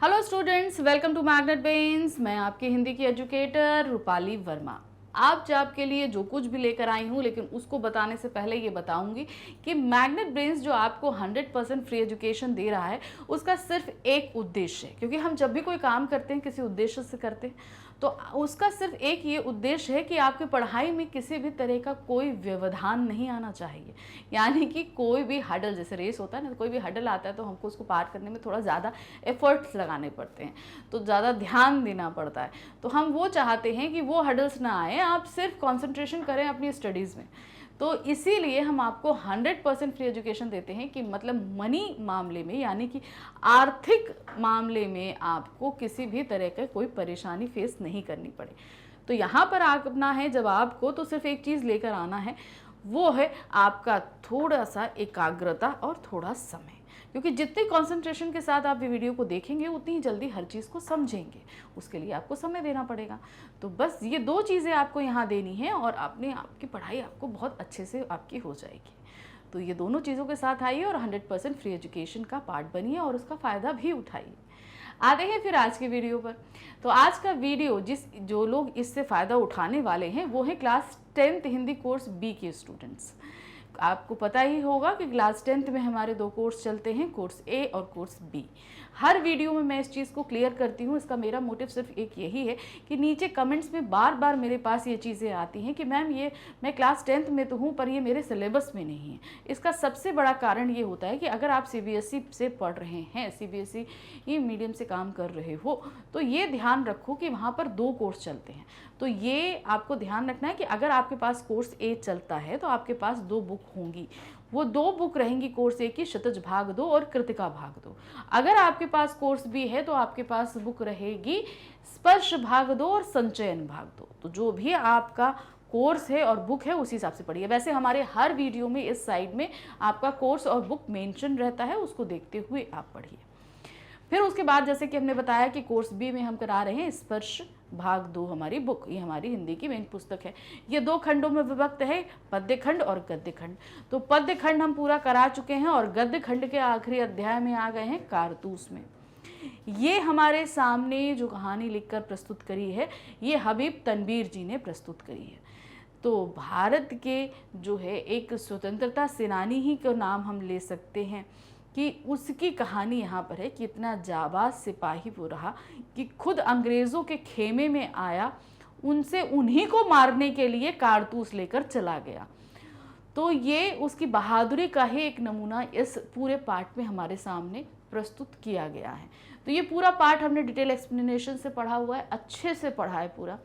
Hello students, welcome to Magnet Brains. मैं आपकी हिंदी की एजुकेटर रूपाली वर्मा। आज आपके लिए जो कुछ भी लेकर आई हूँ, लेकिन उसको बताने से पहले ये बताऊंगी कि मैग्नेट ब्रेन्स जो आपको 100% फ्री एजुकेशन दे रहा है उसका सिर्फ एक उद्देश्य है। क्योंकि हम जब भी कोई काम करते हैं किसी उद्देश्य से करते हैं, तो उसका सिर्फ एक ये उद्देश्य है कि आपकी पढ़ाई में किसी भी तरह का कोई व्यवधान नहीं आना चाहिए। यानी कि कोई भी हडल, जैसे रेस होता है ना, कोई भी हडल आता है तो हमको उसको पार करने में थोड़ा ज़्यादा एफर्ट्स लगाने पड़ते हैं, तो ज़्यादा ध्यान देना पड़ता है। तो हम वो चाहते हैं कि वो हडल्स ना आए, आप सिर्फ कंसंट्रेशन करें अपनी स्टडीज़ में। तो इसीलिए हम आपको 100% फ्री एजुकेशन देते हैं कि मतलब मनी मामले में, यानी कि आर्थिक मामले में आपको किसी भी तरह का कोई परेशानी फेस नहीं करनी पड़े। तो यहाँ पर आना है जब आपको, तो सिर्फ एक चीज़ लेकर आना है, वो है आपका थोड़ा सा एकाग्रता और थोड़ा समय। क्योंकि जितने कंसंट्रेशन के साथ आप वीडियो को देखेंगे उतनी ही जल्दी हर चीज़ को समझेंगे, उसके लिए आपको समय देना पड़ेगा। तो बस ये दो चीज़ें आपको यहाँ देनी है और अपने आपकी पढ़ाई आपको बहुत अच्छे से आपकी हो जाएगी। तो ये दोनों चीज़ों के साथ आइए और 100% फ्री एजुकेशन का पार्ट बनिए और उसका फ़ायदा भी उठाइए। आते हैं फिर आज की वीडियो पर। तो आज का वीडियो जो लोग इससे फ़ायदा उठाने वाले हैं वो है class 10th Hindi course B के स्टूडेंट्स। आपको पता ही होगा कि क्लास 10th में हमारे दो कोर्स चलते हैं, कोर्स ए और कोर्स बी। हर वीडियो में मैं इस चीज़ को क्लियर करती हूँ। इसका मेरा मोटिव सिर्फ एक यही है कि नीचे कमेंट्स में बार बार मेरे पास ये चीज़ें आती हैं कि मैम ये मैं क्लास 10th में तो हूँ पर ये मेरे सिलेबस में नहीं है। इसका सबसे बड़ा कारण ये होता है कि अगर आप सीबीएसई से पढ़ रहे हैं, सीबीएसई मीडियम से काम कर रहे हो, तो ये ध्यान रखो कि वहाँ पर दो कोर्स चलते हैं। तो ये आपको ध्यान रखना है कि अगर आपके पास कोर्स ए चलता है तो आपके पास दो बुक होंगी। वो दो बुक रहेंगी कोर्स ए की, क्षितिज भाग 2 और कृतिका भाग 2। अगर आपके पास कोर्स बी है तो आपके पास बुक रहेगी स्पर्श भाग 2 और संचयन भाग 2। तो जो भी आपका कोर्स है और बुक है उसी हिसाब से पढ़िए। वैसे हमारे हर वीडियो में इस साइड में आपका कोर्स और बुक मेंशन रहता है, उसको देखते हुए आप पढ़िए। फिर उसके बाद जैसे कि हमने बताया कि कोर्स बी में हम करा रहे हैं स्पर्श भाग 2 हमारी बुक। ये हमारी हिंदी की मेन पुस्तक है। ये दो खंडों में विभक्त है, पद्य खंड और गद्य खंड। तो पद्य खंड हम पूरा करा चुके हैं और गद्य खंड के आखिरी अध्याय में आ गए हैं कारतूस में। ये हमारे सामने जो कहानी लिखकर प्रस्तुत करी है ये हबीब तनवीर जी ने प्रस्तुत करी है। तो भारत के जो है एक स्वतंत्रता सेनानी ही का नाम हम ले सकते हैं कि उसकी कहानी यहाँ पर है कि इतना जाबाज सिपाही वो रहा कि खुद अंग्रेज़ों के खेमे में आया, उनसे उन्हीं को मारने के लिए कारतूस लेकर चला गया। तो ये उसकी बहादुरी का ही एक नमूना इस पूरे पार्ट में हमारे सामने प्रस्तुत किया गया है। तो ये पूरा पार्ट हमने डिटेल एक्सप्लेनेशन से पढ़ा हुआ है, अच्छे से पढ़ा है पूरा।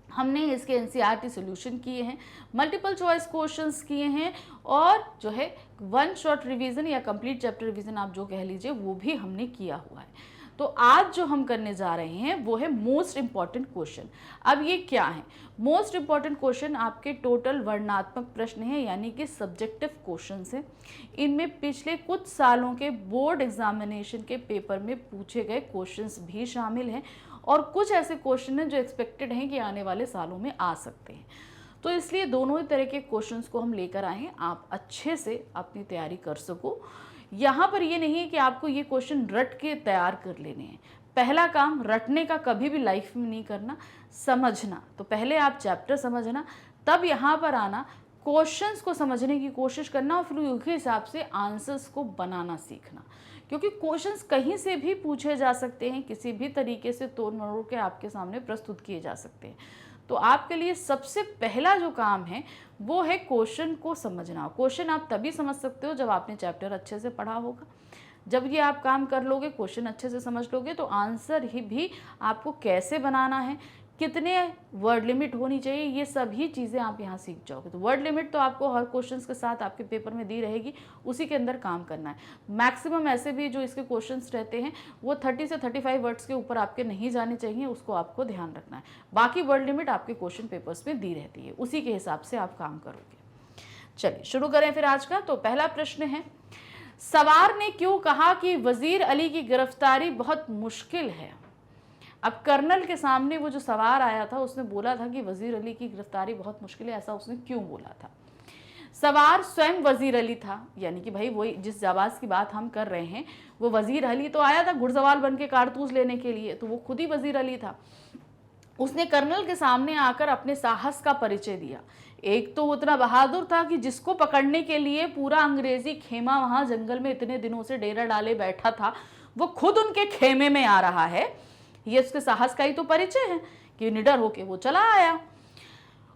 हमने इसके एनसीईआरटी सॉल्यूशन किए हैं, मल्टीपल चॉइस क्वेश्चंस किए हैं और जो है वन शॉट रिवीजन या कंप्लीट चैप्टर रिवीजन आप जो कह लीजिए वो भी हमने किया हुआ है। तो आज जो हम करने जा रहे हैं वो है मोस्ट इम्पॉर्टेंट क्वेश्चन। अब ये क्या है? मोस्ट इम्पॉर्टेंट क्वेश्चन आपके टोटल वर्णनात्मक प्रश्न हैं, यानी कि सब्जेक्टिव क्वेश्चन हैं। इनमें पिछले कुछ सालों के बोर्ड एग्जामिनेशन के पेपर में पूछे गए क्वेश्चंस भी शामिल हैं और कुछ ऐसे क्वेश्चन हैं जो एक्सपेक्टेड हैं कि आने वाले सालों में आ सकते हैं। तो इसलिए दोनों ही तरह के क्वेश्चंस को हम लेकर आए हैं, आप अच्छे से अपनी तैयारी कर सको। यहाँ पर ये नहीं है कि आपको ये क्वेश्चन रट के तैयार कर लेने हैं। पहला काम रटने का कभी भी लाइफ में नहीं करना, समझना। तो पहले आप चैप्टर समझना, तब यहाँ पर आना, क्वेश्चंस को समझने की कोशिश करना और फिर उसके हिसाब से आंसर्स को बनाना सीखना। क्योंकि क्वेश्चंस कहीं से भी पूछे जा सकते हैं, किसी भी तरीके से तोड़ मरोड़ के आपके सामने प्रस्तुत किए जा सकते हैं। तो आपके लिए सबसे पहला जो काम है वो है क्वेश्चन को समझना। क्वेश्चन आप तभी समझ सकते हो जब आपने चैप्टर अच्छे से पढ़ा होगा। जब ये आप काम कर लोगे, क्वेश्चन अच्छे से समझ लोगे, तो आंसर ही भी आपको कैसे बनाना है, कितने वर्ड लिमिट होनी चाहिए, ये सभी चीज़ें आप यहाँ सीख जाओगे। तो वर्ड लिमिट तो आपको हर क्वेश्चंस के साथ आपके पेपर में दी रहेगी, उसी के अंदर काम करना है। मैक्सिमम ऐसे भी जो इसके क्वेश्चंस रहते हैं वो 30 से 35 वर्ड्स के ऊपर आपके नहीं जाने चाहिए, उसको आपको ध्यान रखना है। बाकी वर्ड लिमिट आपके क्वेश्चन पेपर्स में दी रहती है, उसी के हिसाब से आप काम करोगे। चलिए शुरू करें फिर आज का। तो पहला प्रश्न है, सवार ने क्यों कहा कि वजीर अली की गिरफ्तारी बहुत मुश्किल है? अब कर्नल के सामने वो जो सवार आया था उसने बोला था कि वजीर अली की गिरफ्तारी बहुत मुश्किल है, ऐसा उसने क्यों बोला था? सवार स्वयं वजीर अली था, यानी कि भाई वही जिस जाबाज की बात हम कर रहे हैं वो वजीर अली तो आया था घुड़सवार बन के कारतूस लेने के लिए, तो वो खुद ही वजीर अली था। उसने कर्नल के सामने आकर अपने साहस का परिचय दिया। एक तो उतना बहादुर था कि जिसको पकड़ने के लिए पूरा अंग्रेजी खेमा वहां जंगल में इतने दिनों से डेरा डाले बैठा था, वो खुद उनके खेमे में आ रहा है। ये उसके साहस का ही तो परिचय है कि निडर होके वो चला आया।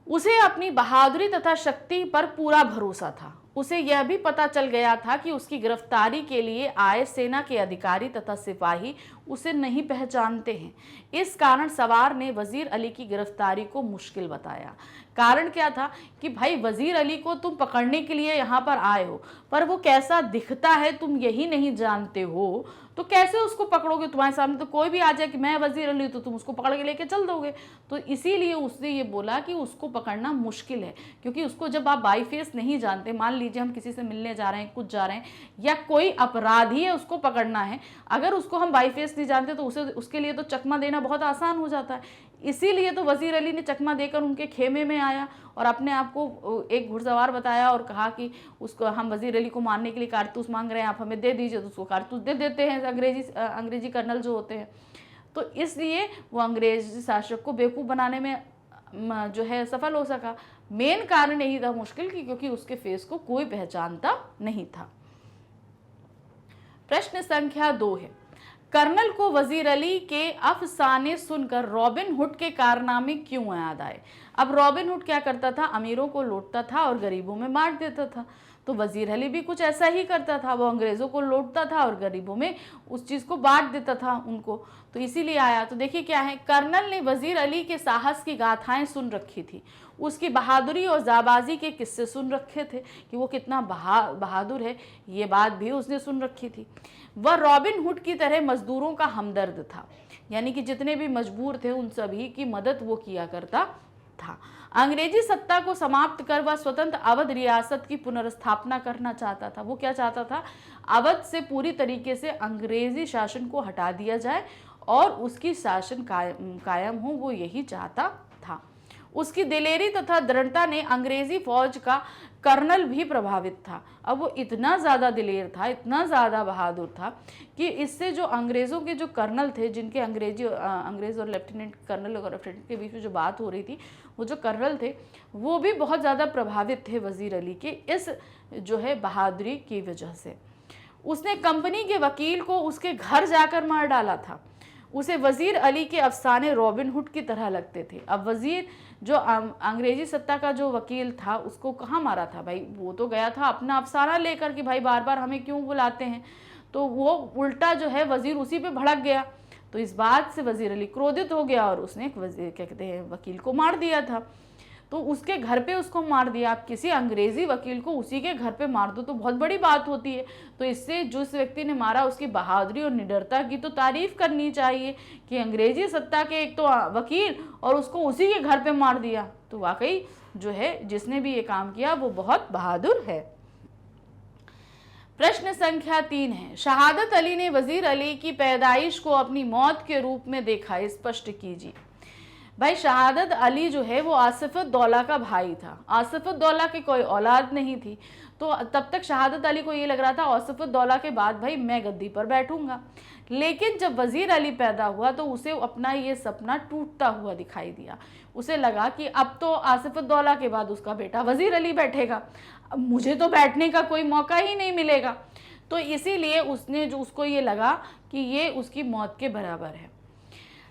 उसे अपनी बहादुरी तथा शक्ति पर पूरा भरोसा था। उसे यह भी पता चल गया था कि उसकी गिरफ्तारी के लिए आए सेना के अधिकारी तथा सिपाही उसे नहीं पहचानते हैं। इस कारण सवार ने वजीर अली की गिरफ्तारी को मुश्किल बताया। कारण क्या था कि भाई वजीर अली को तुम पकड़ने के लिए यहाँ पर आए हो, पर वो कैसा दिखता है तुम यही नहीं जानते हो, तो कैसे उसको पकड़ोगे? तुम्हारे सामने तो कोई भी आ जाए कि मैं वजीर अली, तो तुम उसको पकड़ के लेके चल दोगे। तो इसीलिए उसने ये बोला कि उसको पकड़ना मुश्किल है, क्योंकि उसको जब आप बाई फेस नहीं जानते, मान लीजिए हम किसी से मिलने जा रहे हैं, कुछ जा रहे हैं, या कोई अपराधी है उसको पकड़ना है, अगर उसको हम बाई फेस नहीं जानते तो उसके लिए तो चकमा देना बहुत आसान हो जाता है। इसीलिए तो वजीर अली ने चकमा देकर उनके खेमे में आया और अपने आप को एक घुड़सवार बताया और कहा कि उसको हम वजीर अली को मारने के लिए कारतूस मांग रहे हैं, आप हमें दे दीजिए। तो उसको कारतूस दे देते हैं अंग्रेजी कर्नल जो होते हैं। तो इसलिए वो अंग्रेजी शासक को बेवकूफ़ बनाने में जो है सफल हो सका। मेन कारण यही था मुश्किल की, क्योंकि उसके फेस को कोई पहचानता नहीं था। प्रश्न संख्या 2 है, कर्नल को वजीर अली के अफसाने सुनकर रॉबिन हुड के कारनामे क्यों याद आए? अब रॉबिन हुड क्या करता था? अमीरों को लूटता था और गरीबों में मार देता था। तो वजीर अली भी कुछ ऐसा ही करता था, वो अंग्रेजों को लूटता था और गरीबों में उस चीज को बांट देता था उनको, तो इसीलिए आया। तो देखिए क्या है, कर्नल ने वजीर अली के साहस की गाथाएं सुन रखी थी, उसकी बहादुरी और जाबाजी के किस्से सुन रखे थे कि वो कितना बहादुर है, ये बात भी उसने सुन रखी थी। वह रॉबिन हुड की तरह मजदूरों का हमदर्द था, यानी कि जितने भी मजबूर थे उन सभी की मदद वो किया करता था। अंग्रेजी सत्ता को समाप्त कर वह स्वतंत्र अवध रियासत की पुनर्स्थापना करना चाहता था। वो क्या चाहता था? अवध से पूरी तरीके से अंग्रेजी शासन को हटा दिया जाए और उसकी शासन कायम हो, वो यही चाहता था। उसकी दिलेरी तथा दृढ़ता ने अंग्रेजी फौज का कर्नल भी प्रभावित था। अब वो इतना ज़्यादा दिलेर था, इतना ज़्यादा बहादुर था कि इससे जो अंग्रेज़ों के जो कर्नल थे, जिनके अंग्रेज़ और लेफ्टिनेंट कर्नल और लेफ्टिनेंट के बीच में जो बात हो रही थी, वो जो कर्नल थे वो भी बहुत ज़्यादा प्रभावित थे वज़ीर अली के इस जो है बहादुरी की वजह से। उसने कंपनी के वकील को उसके घर जाकर मार डाला था। उसे वजीर अली के अफसाने रॉबिन हुड की तरह लगते थे। अब वजीर जो अंग्रेजी सत्ता का जो वकील था उसको कहाँ मारा था भाई? वो तो गया था अपना अफसाना लेकर कि भाई बार बार हमें क्यों बुलाते हैं, तो वो उल्टा जो है वजीर उसी पे भड़क गया। तो इस बात से वजीर अली क्रोधित हो गया और उसने एक वजीर क्या कहते हैं वकील को मार दिया था। तो उसके घर पे उसको मार दिया। आप किसी अंग्रेजी वकील को उसी के घर पे मार दो तो बहुत बड़ी बात होती है। तो इससे जिस व्यक्ति ने मारा उसकी बहादुरी और निडरता की तो तारीफ करनी चाहिए कि अंग्रेजी सत्ता के एक तो वकील और उसको उसी के घर पे मार दिया। तो वाकई जो है जिसने भी ये काम किया वो बहुत बहादुर है। प्रश्न संख्या 3 है, शहादत अली ने वजीर अली की पैदाइश को अपनी मौत के रूप में देखा, स्पष्ट कीजिए। भाई शहादत अली जो है वो आसिफुद्दौला का भाई था। आसिफुद्दौला की कोई औलाद नहीं थी, तो तब तक शहादत अली को ये लग रहा था आसिफुद्दौला के बाद भाई मैं गद्दी पर बैठूंगा। लेकिन जब वजीर अली पैदा हुआ तो उसे अपना ये सपना टूटता हुआ दिखाई दिया। उसे लगा कि अब तो आसिफुद्दौला के बाद उसका बेटा वजीर अली बैठेगा, अब मुझे तो बैठने का कोई मौका ही नहीं मिलेगा। तो इसीलिए उसको ये लगा कि ये उसकी मौत के बराबर है।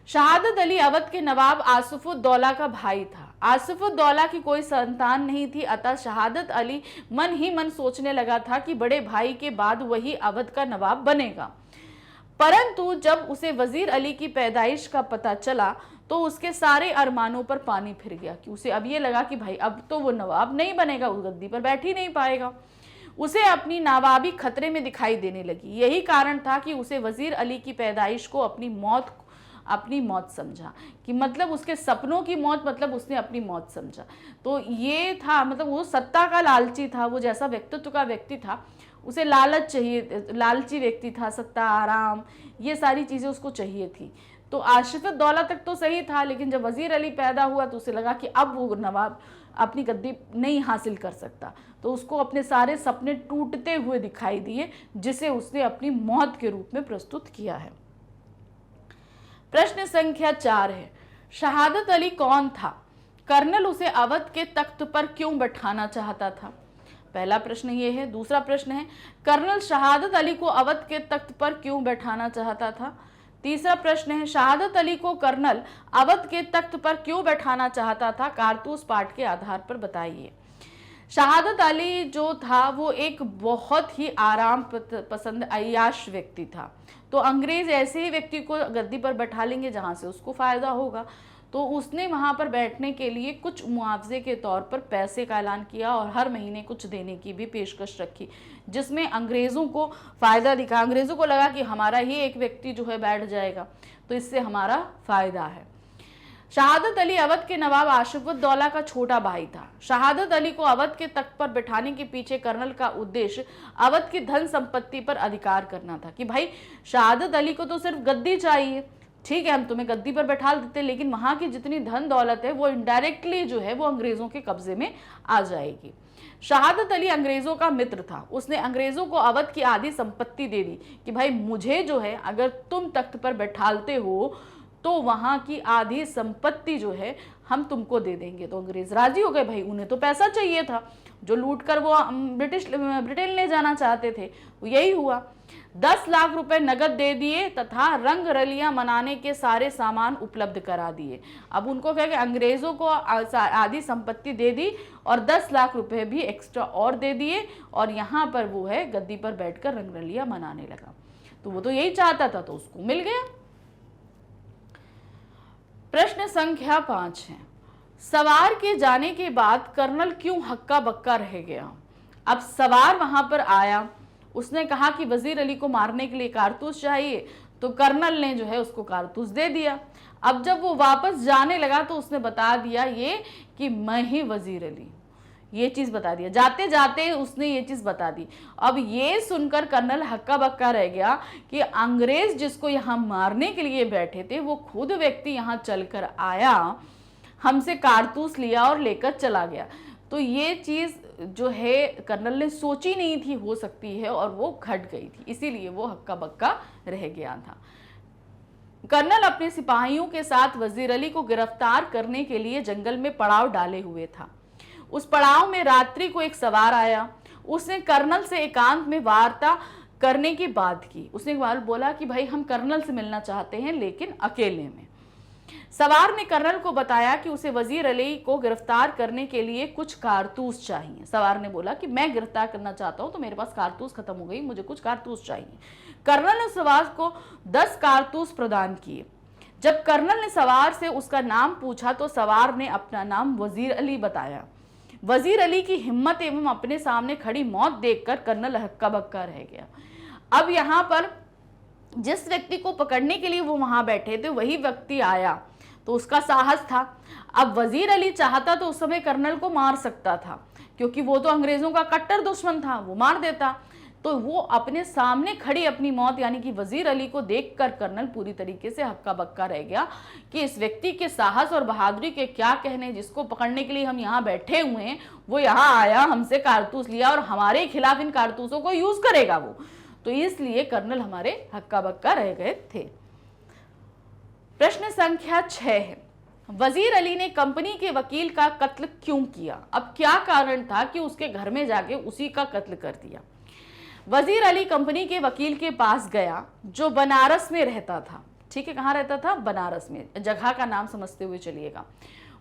शहादत अली अवध के नवाब आसिफुद्दौला का भाई था। आसिफुद्दौला की कोई संतान नहीं थी, अतः शहादत अली मन ही मन सोचने लगा था कि बड़े भाई के बाद वही अवध का नवाब बनेगा। परंतु जब उसे वजीर अली की पैदाइश का पता चला तो उसके सारे अरमानों पर पानी फिर गया कि उसे अब ये लगा कि भाई अब तो वो नवाब नहीं बनेगा, उस गद्दी पर बैठ ही नहीं पाएगा। उसे अपनी नवाबी खतरे में दिखाई देने लगी। यही कारण था कि उसे वजीर अली की पैदाइश को अपनी मौत समझा, कि मतलब उसके सपनों की मौत, मतलब उसने अपनी मौत समझा। तो ये था, मतलब वो सत्ता का लालची था, वो जैसा व्यक्तित्व का व्यक्ति था, उसे लालच चाहिए, लालची व्यक्ति था, सत्ता, आराम, ये सारी चीज़ें उसको चाहिए थी। तो आसिफुद्दौला तक तो सही था, लेकिन जब वजीर अली पैदा हुआ तो उसे लगा कि अब वो नवाब अपनी गद्दी नहीं हासिल कर सकता। तो उसको अपने सारे सपने टूटते हुए दिखाई दिए, जिसे उसने अपनी मौत के रूप में प्रस्तुत किया है। प्रश्न संख्या 4 है, शहादत अली कौन था? कर्नल उसे अवध के तख्त पर क्यों बैठाना चाहता था? पहला प्रश्न ये है। दूसरा प्रश्न है, कर्नल शहादत अली को अवध के तख्त पर क्यों बैठाना चाहता था? तीसरा प्रश्न है, शहादत अली को कर्नल अवध के तख्त पर क्यों बैठाना चाहता था? कारतूस पाठ के आधार पर बताइए। शहादत अली जो था वो एक बहुत ही आराम पसंद अय्याश व्यक्ति था। तो अंग्रेज ऐसे ही व्यक्ति को गद्दी पर बैठा लेंगे जहां से उसको फायदा होगा। तो उसने वहां पर बैठने के लिए कुछ मुआवजे के तौर पर पैसे का ऐलान किया और हर महीने कुछ देने की भी पेशकश रखी, जिसमें अंग्रेजों को फायदा दिखा। अंग्रेजों को लगा कि हमारा ही एक व्यक्ति जो है बैठ जाएगा, तो इससे हमारा फायदा है। शहादत अली अवध के नवाब आशिफुद्दौला का छोटा भाई था। शहादत अली को अवध के तख्त पर बिठाने के पीछे कर्नल का उद्देश्य अवध की धन संपत्ति पर अधिकार करना था, कि भाई शहादत अली को तो सिर्फ गद्दी चाहिए, ठीक है हम तुम्हें गद्दी पर बैठा देते, लेकिन वहां की जितनी धन दौलत है वो इनडायरेक्टली जो है वो अंग्रेजों के कब्जे में आ जाएगी। शहादत अली अंग्रेजों का मित्र था। उसने अंग्रेजों को अवध की आधी संपत्ति दे दी कि भाई मुझे जो है अगर तुम तख्त पर बैठालते हो तो वहां की आधी संपत्ति जो है हम तुमको दे देंगे। तो अंग्रेज राजी हो गए, भाई उन्हें तो पैसा चाहिए था, जो लूट कर वो ब्रिटेन ले जाना चाहते थे, यही हुआ। 10 लाख रुपए नगद दे दिए तथा रंग रलियां मनाने के सारे सामान उपलब्ध करा दिए। अब उनको क्या कि अंग्रेजों को आधी संपत्ति दे दी और 10 लाख रुपए भी एक्स्ट्रा और दे दिए, और यहाँ पर वो है गद्दी पर बैठकर रंग रलियां मनाने लगा। तो वो तो यही चाहता था, तो उसको मिल गया। प्रश्न संख्या 5 है, सवार के जाने के बाद कर्नल क्यों हक्का बक्का रह गया? अब सवार वहां पर आया, उसने कहा कि वजीर अली को मारने के लिए कारतूस चाहिए, तो कर्नल ने जो है उसको कारतूस दे दिया। अब जब वो वापस जाने लगा तो उसने बता दिया ये कि मैं ही वजीर अली, ये चीज बता दिया, जाते जाते उसने ये चीज बता दी। अब ये सुनकर कर्नल हक्का बक्का रह गया कि अंग्रेज जिसको यहाँ मारने के लिए बैठे थे वो खुद व्यक्ति यहाँ चलकर आया, हमसे कारतूस लिया और लेकर चला गया। तो ये चीज जो है कर्नल ने सोची नहीं थी हो सकती है, और वो घट गई थी, इसीलिए वो हक्का बक्का रह गया था। कर्नल अपने सिपाहियों के साथ वजीर अली को गिरफ्तार करने के लिए जंगल में पड़ाव डाले हुए था। उस पड़ाव में रात्रि को एक सवार आया। उसने कर्नल से एकांत में वार्ता करने की बात की। उसने बोला कि भाई हम कर्नल से मिलना चाहते हैं, लेकिन अकेले में। सवार ने कर्नल को बताया कि उसे वजीर अली को गिरफ्तार करने के लिए कुछ कारतूस चाहिए। सवार ने बोला कि मैं गिरफ्तार करना चाहता हूं, तो मेरे पास कारतूस खत्म हो गई, मुझे कुछ कारतूस चाहिए। कर्नल ने सवार को 10 कारतूस प्रदान किए। जब कर्नल ने सवार से उसका नाम पूछा तो सवार ने अपना नाम वजीर अली बताया। वजीर अली की हिम्मत एवं अपने सामने खड़ी मौत देखकर कर्नल हक्का बक्का रह गया। अब यहां पर जिस व्यक्ति को पकड़ने के लिए वो वहां बैठे थे वही व्यक्ति आया, तो उसका साहस था। अब वजीर अली चाहता तो उस समय कर्नल को मार सकता था, क्योंकि वो तो अंग्रेजों का कट्टर दुश्मन था, वो मार देता। तो वो अपने सामने खड़ी अपनी मौत यानी कि वजीर अली को देखकर कर्नल पूरी तरीके से हक्का बक्का रह गया कि इस व्यक्ति के साहस और बहादुरी के क्या कहने, जिसको पकड़ने के लिए हम यहाँ बैठे हुए हैं, वो यहाँ आया, हमसे कारतूस लिया और हमारे खिलाफ इन कारतूसों को यूज करेगा वो। तो इसलिए कर्नल हमारे हक्का बक्का रह गए थे। प्रश्न संख्या 6 है, वजीर अली ने कंपनी के वकील का कत्ल क्यों किया? अब क्या कारण था कि उसके घर में जाके उसी का कत्ल कर दिया? वजीर अली कंपनी के वकील के पास गया जो बनारस में रहता था। ठीक है, कहाँ रहता था? बनारस में। जगह का नाम समझते हुए चलिएगा।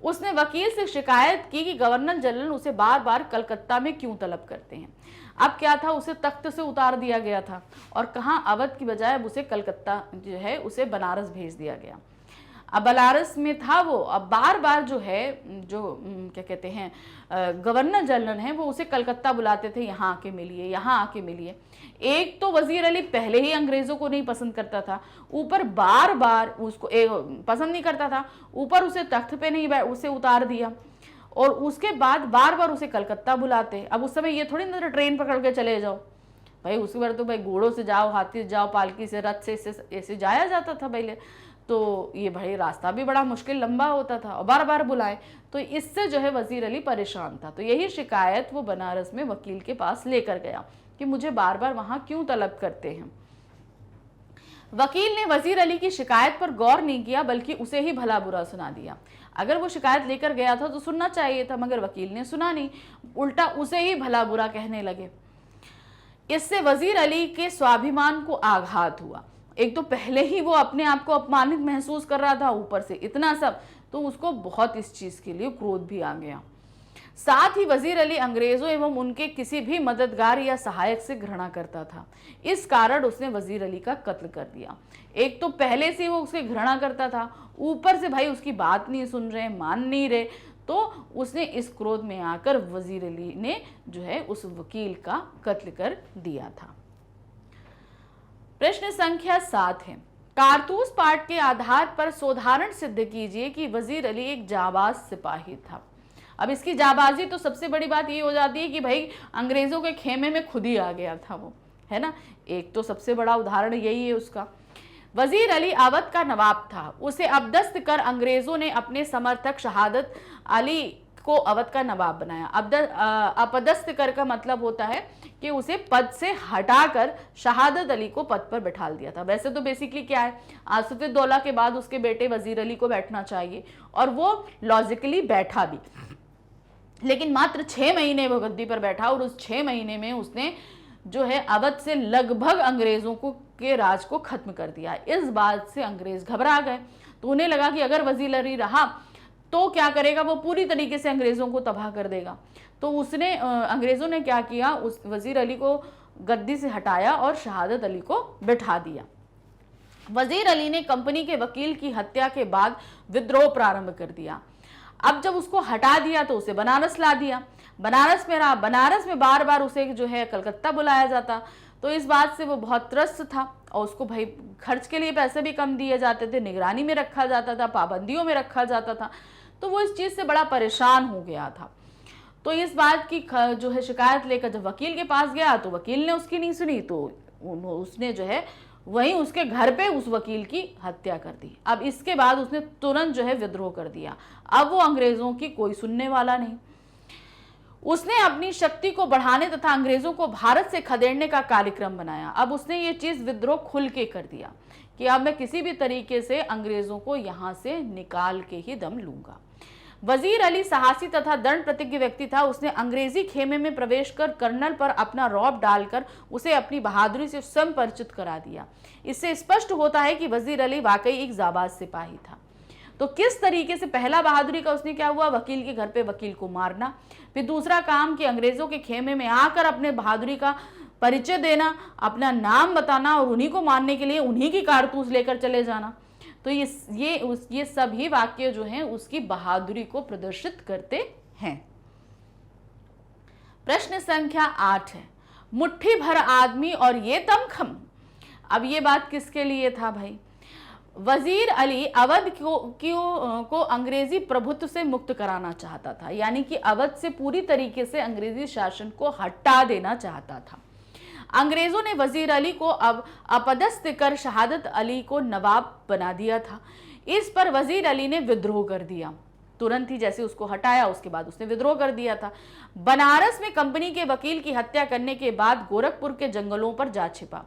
उसने वकील से शिकायत की कि गवर्नर जनरल उसे बार बार कलकत्ता में क्यों तलब करते हैं। अब क्या था, उसे तख्त से उतार दिया गया था और कहाँ अवध की बजाय अब उसे कलकत्ता जो है उसे बनारस भेज दिया गया। अब बनारस में था वो, अब बार बार जो है जो क्या कहते हैं गवर्नर जनरल हैं वो उसे कलकत्ता बुलाते थे, यहाँ आके मिलिए, यहाँ आके मिलिए। एक तो वजीर अली पहले ही अंग्रेजों को नहीं पसंद करता था, ऊपर बार बार उसको पसंद नहीं करता था, ऊपर उसे तख्त पे नहीं उसे उतार दिया और उसके बाद बार बार उसे कलकत्ता बुलाते। अब उस समय ये थोड़ी ना ट्रेन पकड़ के चले जाओ, भाई उसके बार तो भाई घोड़ों से जाओ, हाथी से जाओ, पालकी से, रथ से, ऐसे जाया जाता था पहले। तो ये भाई रास्ता भी बड़ा मुश्किल लंबा होता था और बार बार बुलाए, तो इससे जो है वजीर अली परेशान था। तो यही शिकायत वो बनारस में वकील के पास लेकर गया कि मुझे बार बार वहां क्यों तलब करते हैं। वकील ने वजीर अली की शिकायत पर गौर नहीं किया, बल्कि उसे ही भला बुरा सुना दिया। अगर वो शिकायत लेकर गया था तो सुनना चाहिए था, मगर वकील ने सुना नहीं, उल्टा उसे ही भला बुरा कहने लगे। इससे वजीर अली के स्वाभिमान को आघात हुआ। एक तो पहले ही वो अपने आप को अपमानित महसूस कर रहा था, ऊपर से इतना सब, तो उसको बहुत इस चीज के लिए क्रोध भी आ गया। साथ ही वजीर अली अंग्रेजों एवं उनके किसी भी मददगार या सहायक से घृणा करता था। इस कारण उसने वजीर अली का कत्ल कर दिया। एक तो पहले से वो उसके घृणा करता था, ऊपर से भाई उसकी बात नहीं सुन रहे, मान नहीं रहे, तो उसने इस क्रोध में आकर वजीर अली ने जो है उस वकील का कत्ल कर दिया था। प्रश्न संख्या 7 है, कारतूस पाठ के आधार पर सोधारण सिद्ध कीजिए कि वजीर अली एक जाबाज सिपाही था। अब इसकी जाबाजी तो सबसे बड़ी बात ये हो जाती है कि भाई अंग्रेजों के खेमे में खुद ही आ गया था वो, है ना। एक तो सबसे बड़ा उदाहरण यही है उसका। वजीर अली अवध का नवाब था, उसे अपदस्थ कर अंग्रेजों ने अपने समर्थक शहादत अली को अवध का नवाब बनाया। अपदस्थ कर का मतलब होता है कि उसे पद से हटाकर शहादत अली को पद पर बैठा दिया था। वैसे तो बेसिकली क्या है, आसिफुद्दौला के बाद उसके बेटे वजीर अली को बैठना चाहिए, और वो लॉजिकली बैठा भी, लेकिन मात्र 6 महीने वो गद्दी पर बैठा, और उस 6 महीने में उसने जो है अवध से लगभग अंग्रेजों को के राज को खत्म कर दिया। इस बात से अंग्रेज घबरा गए, तो उन्हें लगा कि अगर वजीर अली रहा तो क्या करेगा, वो पूरी तरीके से अंग्रेजों को तबाह कर देगा। तो उसने अंग्रेजों ने क्या किया, उस वजीर अली को गद्दी से हटाया और शहादत अली को बैठा दिया। वजीर अली ने कंपनी के वकील की हत्या के बाद विद्रोह प्रारंभ कर दिया। अब जब उसको हटा दिया तो उसे बनारस ला दिया, बनारस में रहा, बनारस में बार बार उसे जो है कलकत्ता बुलाया जाता, तो इस बात से वो बहुत त्रस्त था, और उसको भाई खर्च के लिए पैसे भी कम दिए जाते थे, निगरानी में रखा जाता था, पाबंदियों में रखा जाता था, तो वो इस चीज से बड़ा परेशान हो गया था। तो इस बात की जो है शिकायत लेकर जब वकील के पास गया तो वकील ने उसकी नहीं सुनी, तो उसने जो है वहीं उसके घर पे उस वकील की हत्या कर दी। अब इसके बाद उसने तुरंत जो है विद्रोह कर दिया। अब वो अंग्रेजों की कोई सुनने वाला नहीं। उसने अपनी शक्ति को बढ़ाने तथा अंग्रेजों को भारत से खदेड़ने का कार्यक्रम बनाया। अब उसने ये चीज विद्रोह खुल के कर दिया कि अब मैं किसी भी तरीके से अंग्रेजों को यहां से निकाल के ही दम लूंगा। वजीर अली साहसी तथा दृढ़ प्रतिज्ञ व्यक्ति था। उसने अंग्रेजी खेमे में प्रवेश कर कर्नल पर अपना रौब डालकर उसे अपनी बहादुरी से स्वयं परिचित करा दिया। इससे स्पष्ट होता है कि वजीर अली वाकई एक जाबाज सिपाही था। तो किस तरीके से पहला बहादुरी का उसने क्या हुआ, वकील के घर पे वकील को मारना, फिर दूसरा काम कि अंग्रेजों के खेमे में आकर अपने बहादुरी का परिचय देना, अपना नाम बताना और उन्हीं को मारने के लिए उन्हीं की कारतूस लेकर चले जाना। तो ये सभी वाक्य जो हैं उसकी बहादुरी को प्रदर्शित करते हैं। प्रश्न संख्या 8 है, मुट्ठी भर आदमी और ये दमखम। अब ये बात किसके लिए था भाई, वजीर अली अवध को अंग्रेजी प्रभुत्व से मुक्त कराना चाहता था, यानी कि अवध से पूरी तरीके से अंग्रेजी शासन को हटा देना चाहता था। अंग्रेजों ने वजीर अली को अब अपदस्थ कर शहादत अली को नवाब बना दिया था। इस पर वजीर अली ने विद्रोह कर दिया। तुरंत ही जैसे उसको हटाया उसके बाद उसने विद्रोह कर दिया था। बनारस में कंपनी के वकील की हत्या करने के बाद गोरखपुर के जंगलों पर जा छिपा।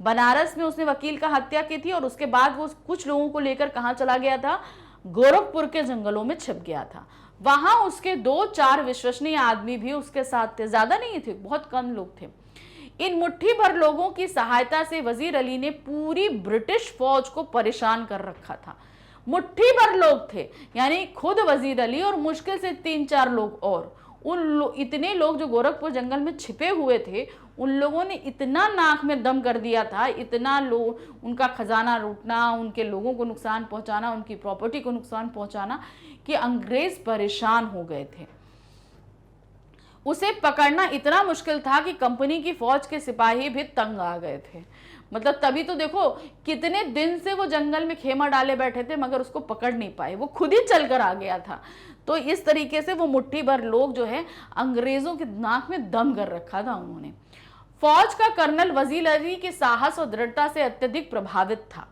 बनारस में उसने वकील का हत्या की थी और उसके बाद वो कुछ लोगों को लेकर कहां चला गया था, गोरखपुर के जंगलों में छिप गया था। वहां उसके 2-4 विश्वसनीय आदमी भी उसके साथ थे, ज्यादा नहीं थे, बहुत कम लोग थे। इन मुट्ठी भर लोगों की सहायता से वजीर अली ने पूरी ब्रिटिश फौज को परेशान कर रखा था। मुट्ठी भर लोग थे, यानी खुद वजीर अली और मुश्किल से 3-4 लोग और इतने लोग जो गोरखपुर जंगल में छिपे हुए थे, उन लोगों ने इतना नाक में दम कर दिया था, इतना लोग उनका खजाना लूटना, उनके लोगों को नुकसान पहुंचाना, उनकी प्रॉपर्टी को नुकसान पहुंचाना कि अंग्रेज परेशान हो गए थे। उसे पकड़ना इतना मुश्किल था कि कंपनी की फौज के सिपाही भी तंग आ गए थे। मतलब तभी तो देखो कितने दिन से वो जंगल में खेमा डाले बैठे थे मगर उसको पकड़ नहीं पाए, वो खुद ही चलकर आ गया था। तो इस तरीके से वो मुट्ठी भर लोग जो है अंग्रेजों के नाक में दम कर रखा था उन्होंने। फौज का कर्नल वजीर अली के साहस और दृढ़ता से अत्यधिक प्रभावित था।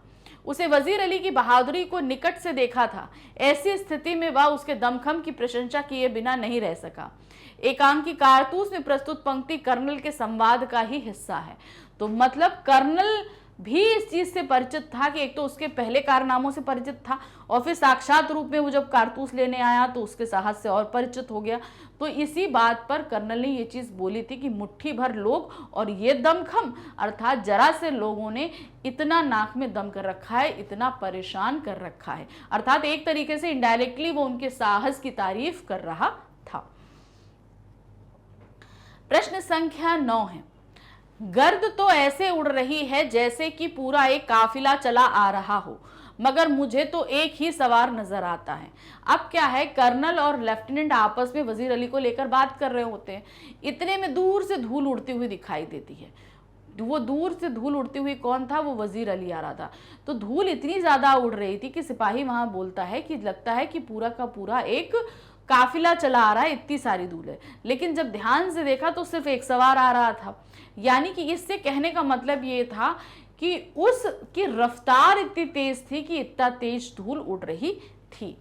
उसे वजीर अली की बहादुरी को निकट से देखा था। ऐसी स्थिति में वह उसके दमखम की प्रशंसा किए बिना नहीं रह सका। एकांकी कारतूस में प्रस्तुत पंक्ति कर्नल के संवाद का ही हिस्सा है। तो मतलब कर्नल भी इस चीज से परिचित था कि एक तो उसके पहले कारनामों से परिचित था और फिर साक्षात रूप में वो जब कारतूस लेने आया तो उसके साहस से और परिचित हो गया। तो इसी बात पर कर्नल ने ये चीज बोली थी कि मुट्ठी भर लोग और ये दमखम, अर्थात जरा से लोगों ने इतना नाक में दम कर रखा है, इतना परेशान कर रखा है। अर्थात एक तरीके से इनडायरेक्टली वो उनके साहस की तारीफ कर रहा था। प्रश्न संख्या 9 है, गर्द तो ऐसे उड़ रही है जैसे कि पूरा एक काफिला चला आ रहा हो, मगर मुझे तो एक ही सवार नजर आता है। अब क्या है, कर्नल और लेफ्टिनेंट आपस में वजीर अली को लेकर बात कर रहे होते हैं। इतने में दूर से धूल उड़ती हुई दिखाई देती है। वो दूर से धूल उड़ती हुई कौन था? वो वजीर अली आ रहा था। तो धूल इतनी ज्यादा उड़ रही थी कि सिपाही वहां बोलता है कि लगता है कि पूरा का पूरा एक काफिला चला आ रहा है, इतनी सारी धूल है। लेकिन जब ध्यान से देखा तो सिर्फ एक सवार आ रहा था। यानी कि इससे कहने का मतलब ये था कि उसकी रफ्तार इतनी तेज थी कि इतना तेज धूल उड़ रही थी।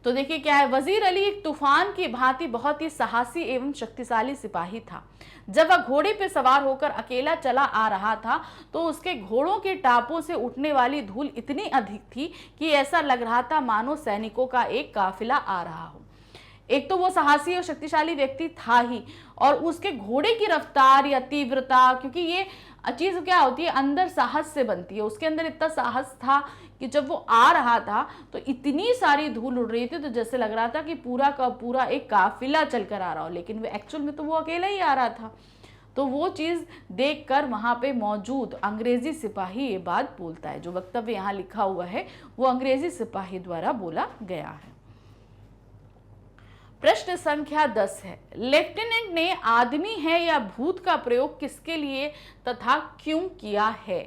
तो देखिए क्या है, वजीर अली एक तूफान की भांति बहुत ही साहसी एवं शक्तिशाली सिपाही था। जब वह घोड़े पर सवार होकर अकेला चला आ रहा था तो उसके घोड़ों के टापों से उठने वाली धूल इतनी अधिक थी कि ऐसा लग रहा था मानो सैनिकों का एक काफिला आ रहा हो। एक तो वो साहसी और शक्तिशाली व्यक्ति था ही, और उसके घोड़े की रफ्तार या तीव्रता, क्योंकि ये चीज क्या होती है, अंदर साहस से बनती है। उसके अंदर इतना साहस था कि जब वो आ रहा था तो इतनी सारी धूल उड़ रही थी तो जैसे लग रहा था कि पूरा का पूरा एक काफिला चलकर आ रहा हो। लेकिन वो एक्चुअल में तो वो अकेला ही आ रहा था। तो वो चीज देखकर वहां पे मौजूद अंग्रेजी सिपाही ये बात बोलता है। जो वक्तव्य यहाँ लिखा हुआ है वो अंग्रेजी सिपाही द्वारा बोला गया है। प्रश्न संख्या 10 है, लेफ्टिनेंट ने आदमी है या भूत का प्रयोग किसके लिए तथा क्यों किया है?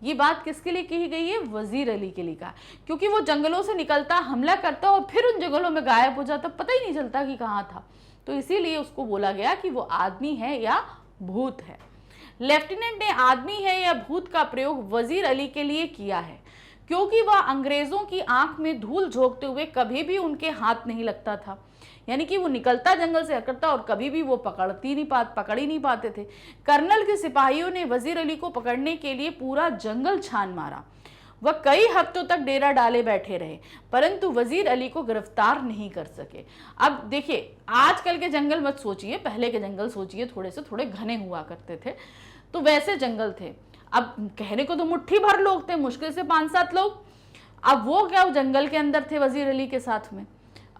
ये बात किसके लिए कही गई है? वजीर अली के लिए कहा, क्योंकि वो जंगलों से निकलता, हमला करता और फिर उन जंगलों में गायब हो जाता, पता ही नहीं चलता कि कहाँ था। तो इसीलिए उसको बोला गया कि वो आदमी है या भूत है। लेफ्टिनेंट ने आदमी है या भूत का प्रयोग वजीर अली के लिए किया है क्योंकि वह अंग्रेजों की आंख में धूल झोंकते हुए कभी भी उनके हाथ नहीं लगता था। यानी कि वो निकलता जंगल से करता और कभी भी वो पकड़ ही नहीं पाते थे। कर्नल के सिपाहियों ने वजीर अली को पकड़ने के लिए पूरा जंगल छान मारा। वह कई हफ्तों तक डेरा डाले बैठे रहे परंतु वजीर अली को गिरफ्तार नहीं कर सके। अब देखिए, आजकल के जंगल मत सोचिए, पहले के जंगल सोचिए, थोड़े घने हुआ करते थे। तो वैसे जंगल थे। अब कहने को तो मुट्ठी भर लोग थे, मुश्किल से 5-7 लोग। अब वो क्या जंगल के अंदर थे वजीर अली के साथ में।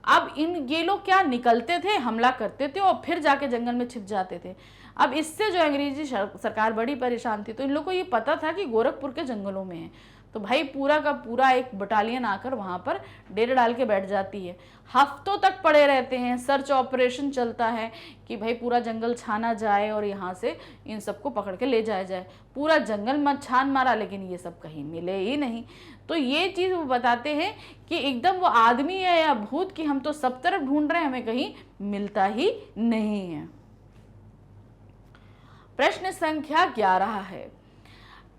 अब ये लोग क्या निकलते थे, हमला करते थे और फिर जाके जंगल में छिप जाते थे। अब इससे जो अंग्रेजी सरकार बड़ी परेशान थी। तो इन लोगों को ये पता था कि गोरखपुर के जंगलों में है। तो भाई पूरा का पूरा एक बटालियन आकर वहां पर डेरे डाल के बैठ जाती है। हफ्तों तक पड़े रहते हैं, सर्च ऑपरेशन चलता है कि भाई पूरा जंगल छाना जाए और यहाँ से इन सबको पकड़ के ले जाया जाए। पूरा जंगल मत छान मारा लेकिन ये सब कहीं मिले ही नहीं। तो ये चीज वो बताते हैं कि एकदम वो आदमी है या भूत की हम तो सब तरफ ढूंढ रहे हैं, हमें कहीं मिलता ही नहीं है। प्रश्न संख्या 11 है,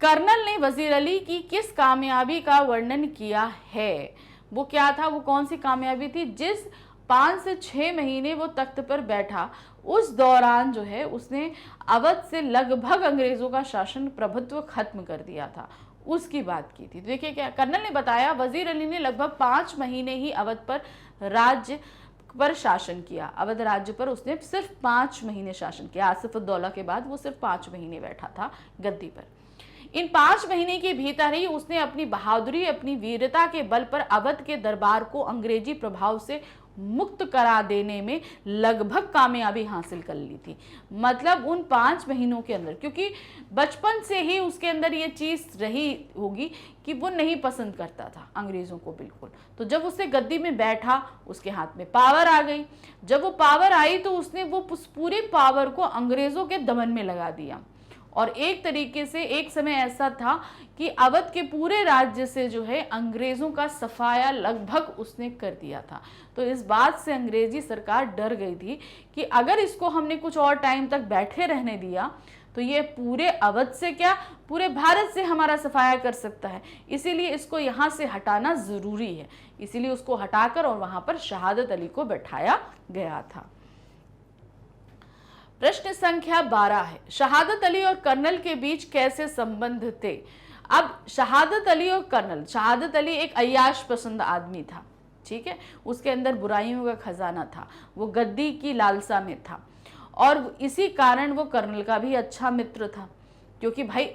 कर्नल ने वजीर अली की किस कामयाबी का वर्णन किया है? वो क्या था, वो कौन सी कामयाबी थी? जिस 5 से 6 महीने वो तख्त पर बैठा उस दौरान जो है उसने अवध से लगभग अंग्रेजों का शासन प्रभुत्व खत्म कर दिया था, उसकी बात की थी। देखिए क्या कर्नल ने बताया, वजीर अली ने लगभग 5 महीने ही अवध पर राज्य पर शासन किया। अवध राज्य पर उसने सिर्फ 5 महीने शासन किया। आसिफउद्दौला के बाद वो सिर्फ 5 महीने बैठा था गद्दी पर। इन 5 महीने के भीतर ही उसने अपनी बहादुरी, अपनी वीरता के बल पर अवध के दरबार को अंग्रेजी प्रभाव से मुक्त करा देने में लगभग कामयाबी हासिल कर ली थी। मतलब उन 5 महीनों के अंदर, क्योंकि बचपन से ही उसके अंदर ये चीज रही होगी कि वो नहीं पसंद करता था अंग्रेजों को बिल्कुल। तो जब उसने गद्दी में बैठा उसके हाथ में पावर आ गई। जब वो पावर आई तो उसने वो पूरे पावर को अंग्रेजों के दमन में लगा दिया। और एक तरीके से एक समय ऐसा था कि अवध के पूरे राज्य से जो है अंग्रेजों का सफाया लगभग उसने कर दिया था। तो इस बात से अंग्रेजी सरकार डर गई थी कि अगर इसको हमने कुछ और टाइम तक बैठे रहने दिया तो ये पूरे अवध से क्या, पूरे भारत से हमारा सफाया कर सकता है, इसीलिए इसको यहाँ से हटाना जरूरी है। इसीलिए उसको हटाकर और वहां पर शहादत अली को बैठाया गया था। प्रश्न संख्या 12 है, शहादत अली और कर्नल के बीच कैसे संबंध थे? अब शहादत अली और कर्नल, शहादत अली एक अय्याश पसंद आदमी था, ठीक है, उसके अंदर बुराइयों का खजाना था, वो गद्दी की लालसा में था और इसी कारण वो कर्नल का भी अच्छा मित्र था, क्योंकि भाई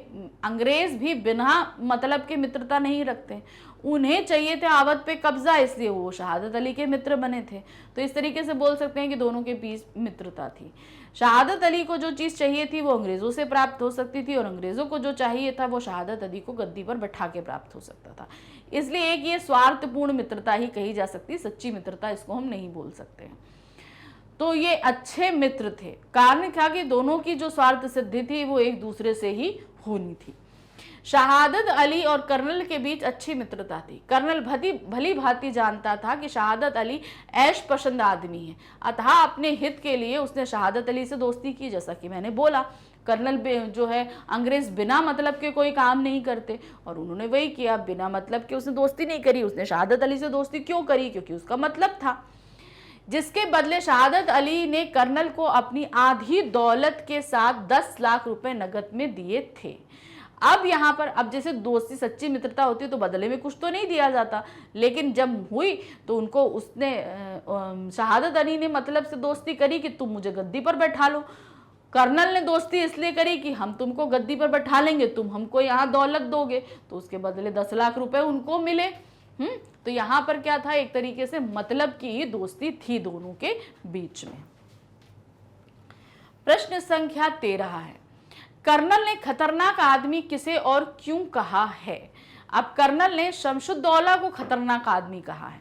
अंग्रेज भी बिना मतलब के मित्रता नहीं रखते, उन्हें चाहिए थे अवध पे कब्जा, इसलिए वो शहादत अली के मित्र बने थे। तो इस तरीके से बोल सकते हैं कि दोनों के बीच मित्रता थी। शहादत अली को जो चीज़ चाहिए थी वो अंग्रेज़ों से प्राप्त हो सकती थी और अंग्रेज़ों को जो चाहिए था वो शहादत अली को गद्दी पर बैठा के प्राप्त हो सकता था। इसलिए एक ये स्वार्थपूर्ण मित्रता ही कही जा सकती, सच्ची मित्रता इसको हम नहीं बोल सकते हैं। तो ये अच्छे मित्र थे, कारण क्या कि दोनों की जो स्वार्थ सिद्धि थी वो एक दूसरे से ही होनी थी। शहादत अली और कर्नल के बीच अच्छी मित्रता थी। कर्नल भली भांति जानता था कि शहादत अली ऐश पसंद आदमी है, अतः अपने हित के लिए उसने शहादत अली से दोस्ती की। जैसा कि मैंने बोला, कर्नल जो है अंग्रेज बिना मतलब के कोई काम नहीं करते और उन्होंने वही किया, बिना मतलब के उसने दोस्ती नहीं करी। उसने शहादत अली से दोस्ती क्यों करी? क्योंकि उसका मतलब था, जिसके बदले शहादत अली ने कर्नल को अपनी आधी दौलत के साथ 10 लाख रुपए नगद में दिए थे। अब यहाँ पर, अब जैसे दोस्ती सच्ची मित्रता होती है तो बदले में कुछ तो नहीं दिया जाता, लेकिन जब हुई तो उनको उसने शहादत अली ने मतलब से दोस्ती करी कि तुम मुझे गद्दी पर बैठा लो। कर्नल ने दोस्ती इसलिए करी कि हम तुमको गद्दी पर बैठा लेंगे, तुम हमको यहाँ दौलत दोगे, तो उसके बदले 10 लाख रुपए उनको मिले। तो यहाँ पर क्या था, एक तरीके से मतलब की दोस्ती थी दोनों के बीच में। प्रश्न संख्या 13 है, कर्नल ने खतरनाक आदमी किसे और क्यों कहा है? अब कर्नल ने शमशुद्दौला को खतरनाक आदमी कहा है,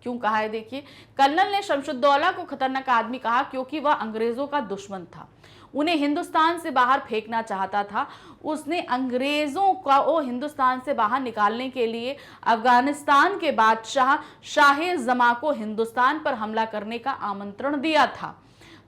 क्यों कहा है? देखिए, कर्नल ने शमशुद्दौला को खतरनाक आदमी कहा क्योंकि वह अंग्रेजों का दुश्मन था, उन्हें हिंदुस्तान से बाहर फेंकना चाहता था। उसने अंग्रेजों को हिंदुस्तान से बाहर निकालने के लिए अफगानिस्तान के बादशाह शाह जमा को हिंदुस्तान पर हमला करने का आमंत्रण दिया था।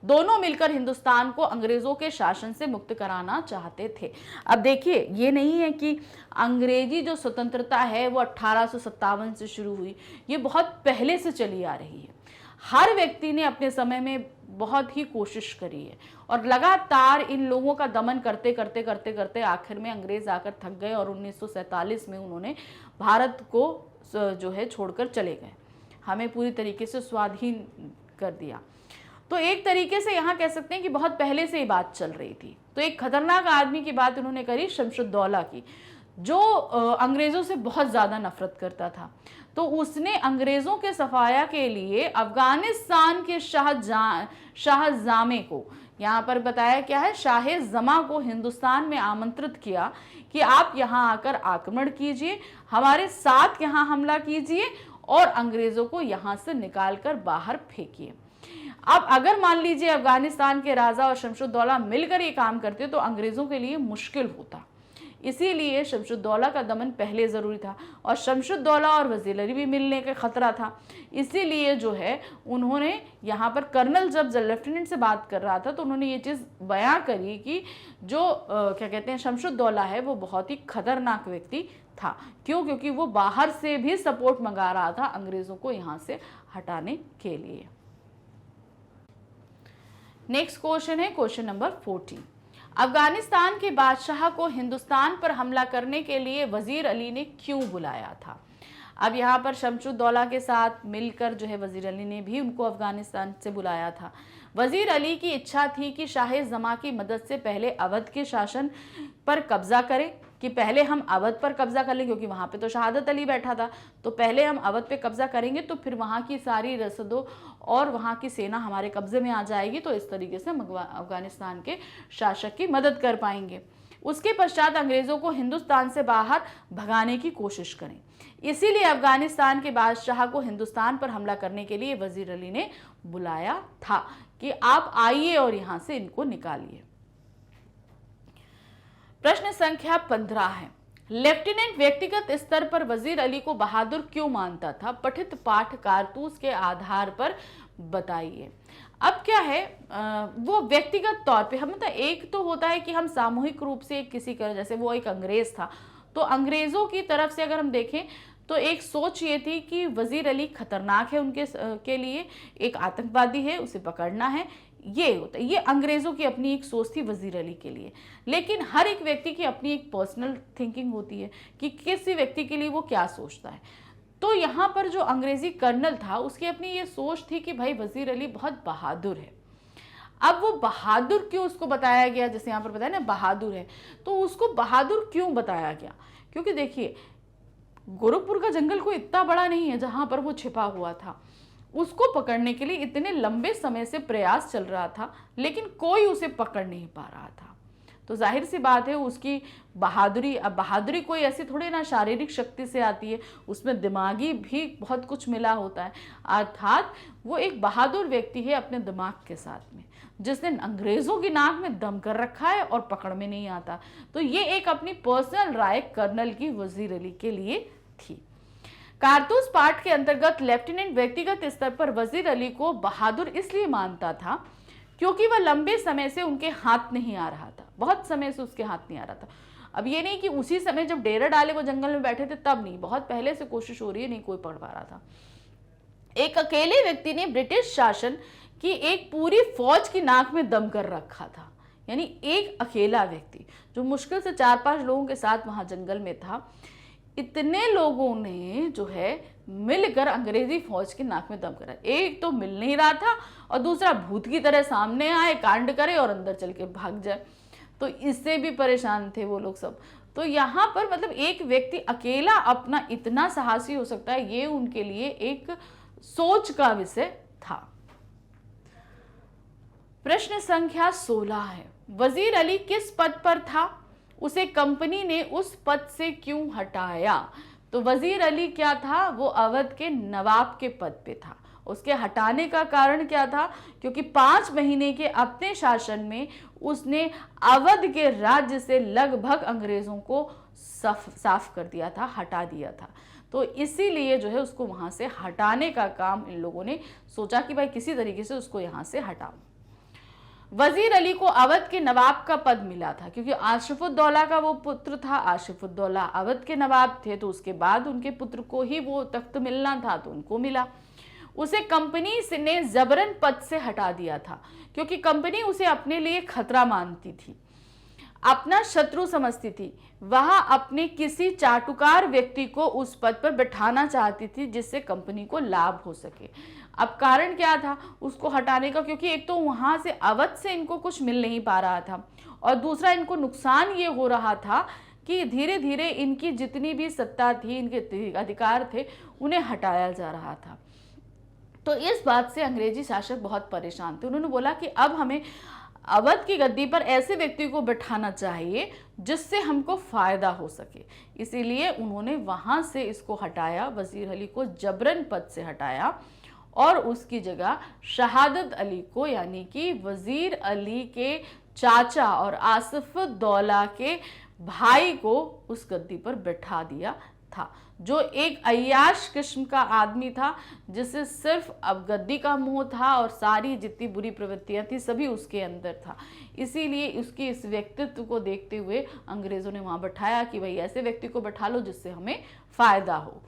दोनों मिलकर हिंदुस्तान को अंग्रेजों के शासन से मुक्त कराना चाहते थे। अब देखिए, ये नहीं है कि अंग्रेजी जो स्वतंत्रता है वो 1857 से शुरू हुई, ये बहुत पहले से चली आ रही है। हर व्यक्ति ने अपने समय में बहुत ही कोशिश करी है और लगातार इन लोगों का दमन करते करते करते करते आखिर में अंग्रेज आकर थक गए और 1947 में उन्होंने भारत को जो है छोड़कर चले गए, हमें पूरी तरीके से स्वाधीन कर दिया। तो एक तरीके से यहाँ कह सकते हैं कि बहुत पहले से ही बात चल रही थी। तो एक खतरनाक आदमी की बात उन्होंने करी, शमशुद्दौला की, जो अंग्रेज़ों से बहुत ज़्यादा नफरत करता था। तो उसने अंग्रेज़ों के सफाया के लिए अफगानिस्तान के शाहजमे को, यहाँ पर बताया क्या है, शाह जमा को हिंदुस्तान में आमंत्रित किया कि आप यहाँ आकर आक्रमण कीजिए, हमारे साथ यहाँ हमला कीजिए और अंग्रेज़ों को यहाँ से निकाल कर बाहर फेंकिए। अब अगर मान लीजिए अफगानिस्तान के राजा और शमशुद्दौला मिलकर ये काम करते तो अंग्रेजों के लिए मुश्किल होता, इसीलिए शमशुद्दौला का दमन पहले ज़रूरी था और शमशुद्दौला और वज़ीर अली भी मिलने का खतरा था। इसीलिए जो है उन्होंने यहाँ पर कर्नल जब लेफ्टिनेंट से बात कर रहा था तो उन्होंने ये चीज़ बयां करी कि जो क्या कहते हैं शमशुद्दौला है वो बहुत ही खतरनाक व्यक्ति था। क्यों? क्योंकि वो बाहर से भी सपोर्ट मंगा रहा था अंग्रेज़ों को यहाँ से हटाने के लिए। नेक्स्ट क्वेश्चन है क्वेश्चन नंबर 14। अफगानिस्तान के बादशाह को हिंदुस्तान पर हमला करने के लिए वजीर अली ने क्यों बुलाया था? अब यहाँ पर शमशुद्दौला के साथ मिलकर जो है वजीर अली ने भी उनको अफगानिस्तान से बुलाया था। वजीर अली की इच्छा थी कि शाह जमा की मदद से पहले अवध के शासन पर कब्जा करें, कि पहले हम अवध पर कब्जा कर लें, क्योंकि वहाँ पे तो शहादत अली बैठा था, तो पहले हम अवध पे कब्जा करेंगे तो फिर वहाँ की सारी रसदों और वहाँ की सेना हमारे कब्जे में आ जाएगी, तो इस तरीके से हम अफगानिस्तान के शासक की मदद कर पाएंगे। उसके पश्चात अंग्रेज़ों को हिंदुस्तान से बाहर भगाने की कोशिश करें। इसीलिए अफगानिस्तान के बादशाह को हिंदुस्तान पर हमला करने के लिए वजीर अली ने बुलाया था कि आप आइए और यहाँ से इनको निकालिए। प्रश्न संख्या 15 है, लेफ्टिनेंट व्यक्तिगत स्तर पर वजीर अली को बहादुर क्यों मानता था? पठित पाठ कारतूस के आधार पर बताइए। अब क्या है, वो व्यक्तिगत तौर पे हम, मतलब एक तो होता है कि हम सामूहिक रूप से किसी का, जैसे वो एक अंग्रेज था, तो अंग्रेजों की तरफ से अगर हम देखें तो एक सोच ये थी कि वजीर अली खतरनाक है उनके के लिए, एक आतंकवादी है, उसे पकड़ना है, ये होता है। ये अंग्रेजों की अपनी एक सोच थी वजीर अली के लिए। लेकिन हर एक व्यक्ति की अपनी एक पर्सनल थिंकिंग होती है कि किसी व्यक्ति के लिए वो क्या सोचता है। तो यहाँ पर जो अंग्रेजी कर्नल था उसकी अपनी ये सोच थी कि भाई वजीर अली बहुत बहादुर है। अब वो बहादुर क्यों उसको बताया गया, जैसे यहाँ पर बताया ना बहादुर है, तो उसको बहादुर क्यों बताया गया? क्योंकि देखिए गोरखपुर का जंगल कोई इतना बड़ा नहीं है जहां पर वो छिपा हुआ था। उसको पकड़ने के लिए इतने लंबे समय से प्रयास चल रहा था, लेकिन कोई उसे पकड़ नहीं पा रहा था। तो जाहिर सी बात है उसकी बहादुरी, अब बहादुरी कोई ऐसी थोड़ी ना शारीरिक शक्ति से आती है, उसमें दिमागी भी बहुत कुछ मिला होता है। अर्थात वो एक बहादुर व्यक्ति है अपने दिमाग के साथ में, जिसने अंग्रेजों की नाक में दम कर रखा है और पकड़ में नहीं आता। तो ये एक अपनी पर्सनल राय कर्नल की वजीर अली के लिए थी। कारतूस पाठ के अंतर्गत लेफ्टिनेंट व्यक्तिगत स्तर पर वजीर अली को बहादुर इसलिए मानता था क्योंकि वह लंबे समय से उनके हाथ नहीं आ रहा था, बहुत समय से उसके हाथ नहीं आ रहा था। अब ये नहीं कि उसी समय जब डेरा डाले वो जंगल में बैठे थे तब नहीं, बहुत पहले से कोशिश हो रही है, नहीं कोई पढ़ पा रहा था। एक अकेले व्यक्ति ने ब्रिटिश शासन की एक पूरी फौज की नाक में दम कर रखा था। यानी एक अकेला व्यक्ति जो मुश्किल से 4-5 लोगों के साथ वहां जंगल में था, इतने लोगों ने जो है मिलकर अंग्रेजी फौज की नाक में दम करा। एक तो मिल नहीं रहा था और दूसरा भूत की तरह सामने आए, कांड करे और अंदर चल के भाग जाए, तो इससे भी परेशान थे वो लोग सब। तो यहाँ पर मतलब एक व्यक्ति अकेला अपना इतना साहसी हो सकता है, ये उनके लिए एक सोच का विषय था। प्रश्न संख्या 16 है, वजीर अली किस पद पर था? उसे कंपनी ने उस पद से क्यों हटाया? तो वजीर अली क्या था? वो अवध के नवाब के पद पे था। उसके हटाने का कारण क्या था? क्योंकि 5 महीने के अपने शासन में उसने अवध के राज्य से लगभग अंग्रेजों को साफ कर दिया था, हटा दिया था। तो इसीलिए जो है उसको वहां से हटाने का काम इन लोगों ने सोचा कि भाई किसी तरीके से उसको यहां से हटाओ। वजीर अली को अवध के नवाब का पद मिला था क्योंकि आशिफुद्दौला का वो पुत्र था। आशिफुद्दौला अवध के नवाब थे, तो उसके बाद उनके पुत्र को ही वो तख्त मिलना था, तो उनको मिला। उसे कंपनी ने जबरन पद से हटा दिया था क्योंकि कंपनी उसे अपने लिए खतरा मानती थी, अपना शत्रु समझती थी। वह अपने किसी चाटुकार व्यक्ति को उस पद पर बैठाना चाहती थी जिससे कंपनी को लाभ हो सके। अब कारण क्या था उसको हटाने का? क्योंकि एक तो वहां से अवध से इनको कुछ मिल नहीं पा रहा था और दूसरा इनको नुकसान ये हो रहा था कि धीरे धीरे इनकी जितनी भी सत्ता थी, इनके अधिकार थे, उन्हें हटाया जा रहा था। तो इस बात से अंग्रेजी शासक बहुत परेशान थे। उन्होंने बोला कि अब हमें अवध की गद्दी पर ऐसे व्यक्ति को बैठाना चाहिए जिससे हमको फायदा हो सके। इसीलिए उन्होंने वहां से इसको हटाया, वजीर अली को जबरन पद से हटाया और उसकी जगह शहादत अली को, यानी कि वजीर अली के चाचा और आसिफुद्दौला के भाई को उस गद्दी पर बैठा दिया था, जो एक अय्याश किस्म का आदमी था, जिसे सिर्फ अब गद्दी का मोह था और सारी जितनी बुरी प्रवृत्तियां थी सभी उसके अंदर था। इसीलिए उसकी इस व्यक्तित्व को देखते हुए अंग्रेजों ने वहां बैठाया कि भाई ऐसे व्यक्ति को बैठा लो जिससे हमें फायदा हो।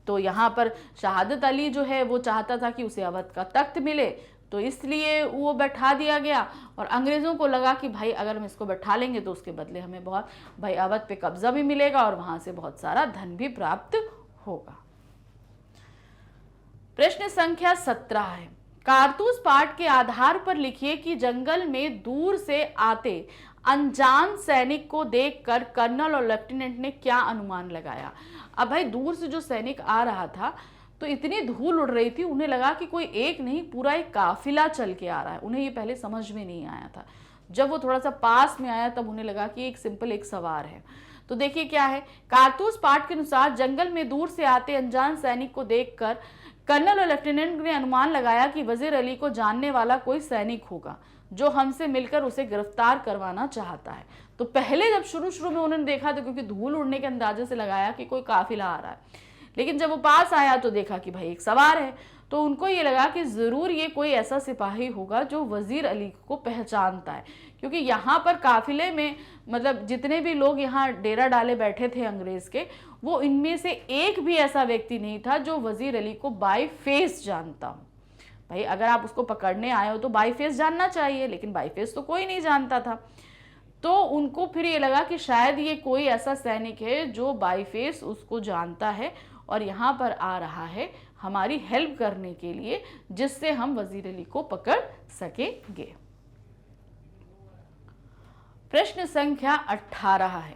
तो यहाँ पर शहादत अली जो है वो चाहता था कि उसे अवध का तख्त मिले, तो इसलिए वो बैठा दिया गया और अंग्रेजों को लगा कि भाई अगर हम इसको बैठा लेंगे तो उसके बदले हमें बहुत भाई अवध पे कब्जा भी मिलेगा और वहां से बहुत सारा धन भी प्राप्त होगा। प्रश्न संख्या 17 है, कारतूस पाठ के आधार पर लिखिए कि जंगल में दूर से आते अनजान सैनिक को देखकर कर्नल और लेफ्टिनेंट ने क्या अनुमान लगाया। अब भाई दूर से जो सैनिक आ रहा था तो इतनी धूल उड़ रही थी, उन्हें लगा कि कोई एक नहीं पूरा एक काफिला चल के आ रहा है। उन्हें ये पहले समझ में नहीं आया था। जब वो थोड़ा सा पास में आया तब उन्हें लगा कि एक सिंपल एक सवार है। तो देखिए क्या है, कारतूस पाठ के अनुसार जंगल में दूर से आते अनजान सैनिक को देखकर कर्नल और लेफ्टिनेंट ने अनुमान लगाया कि वजीर अली को जानने वाला कोई सैनिक होगा जो हमसे मिलकर उसे गिरफ्तार करवाना चाहता है। तो पहले जब शुरू में उन्होंने देखा तो क्योंकि धूल उड़ने के अंदाजे से लगाया कि कोई काफिला आ रहा है, लेकिन जब वो पास आया तो देखा कि भाई एक सवार है, तो उनको ये लगा कि ज़रूर ये कोई ऐसा सिपाही होगा जो वज़ीर अली को पहचानता है, क्योंकि यहाँ पर काफिले में मतलब जितने भी लोग यहाँ डेरा डाले बैठे थे अंग्रेज़ के, वो इनमें से एक भी ऐसा व्यक्ति नहीं था जो वज़ीर अली को बाय फेस जानता हो। भाई अगर आप उसको पकड़ने आए हो तो बाय फेस जानना चाहिए, लेकिन बाय फेस तो कोई नहीं जानता था। तो उनको फिर ये लगा कि शायद ये कोई ऐसा सैनिक है जो बाय फेस उसको जानता है और यहाँ पर आ रहा है हमारी हेल्प करने के लिए, जिससे हम वजीर अली को पकड़ सकेंगे। प्रश्न संख्या 18 है,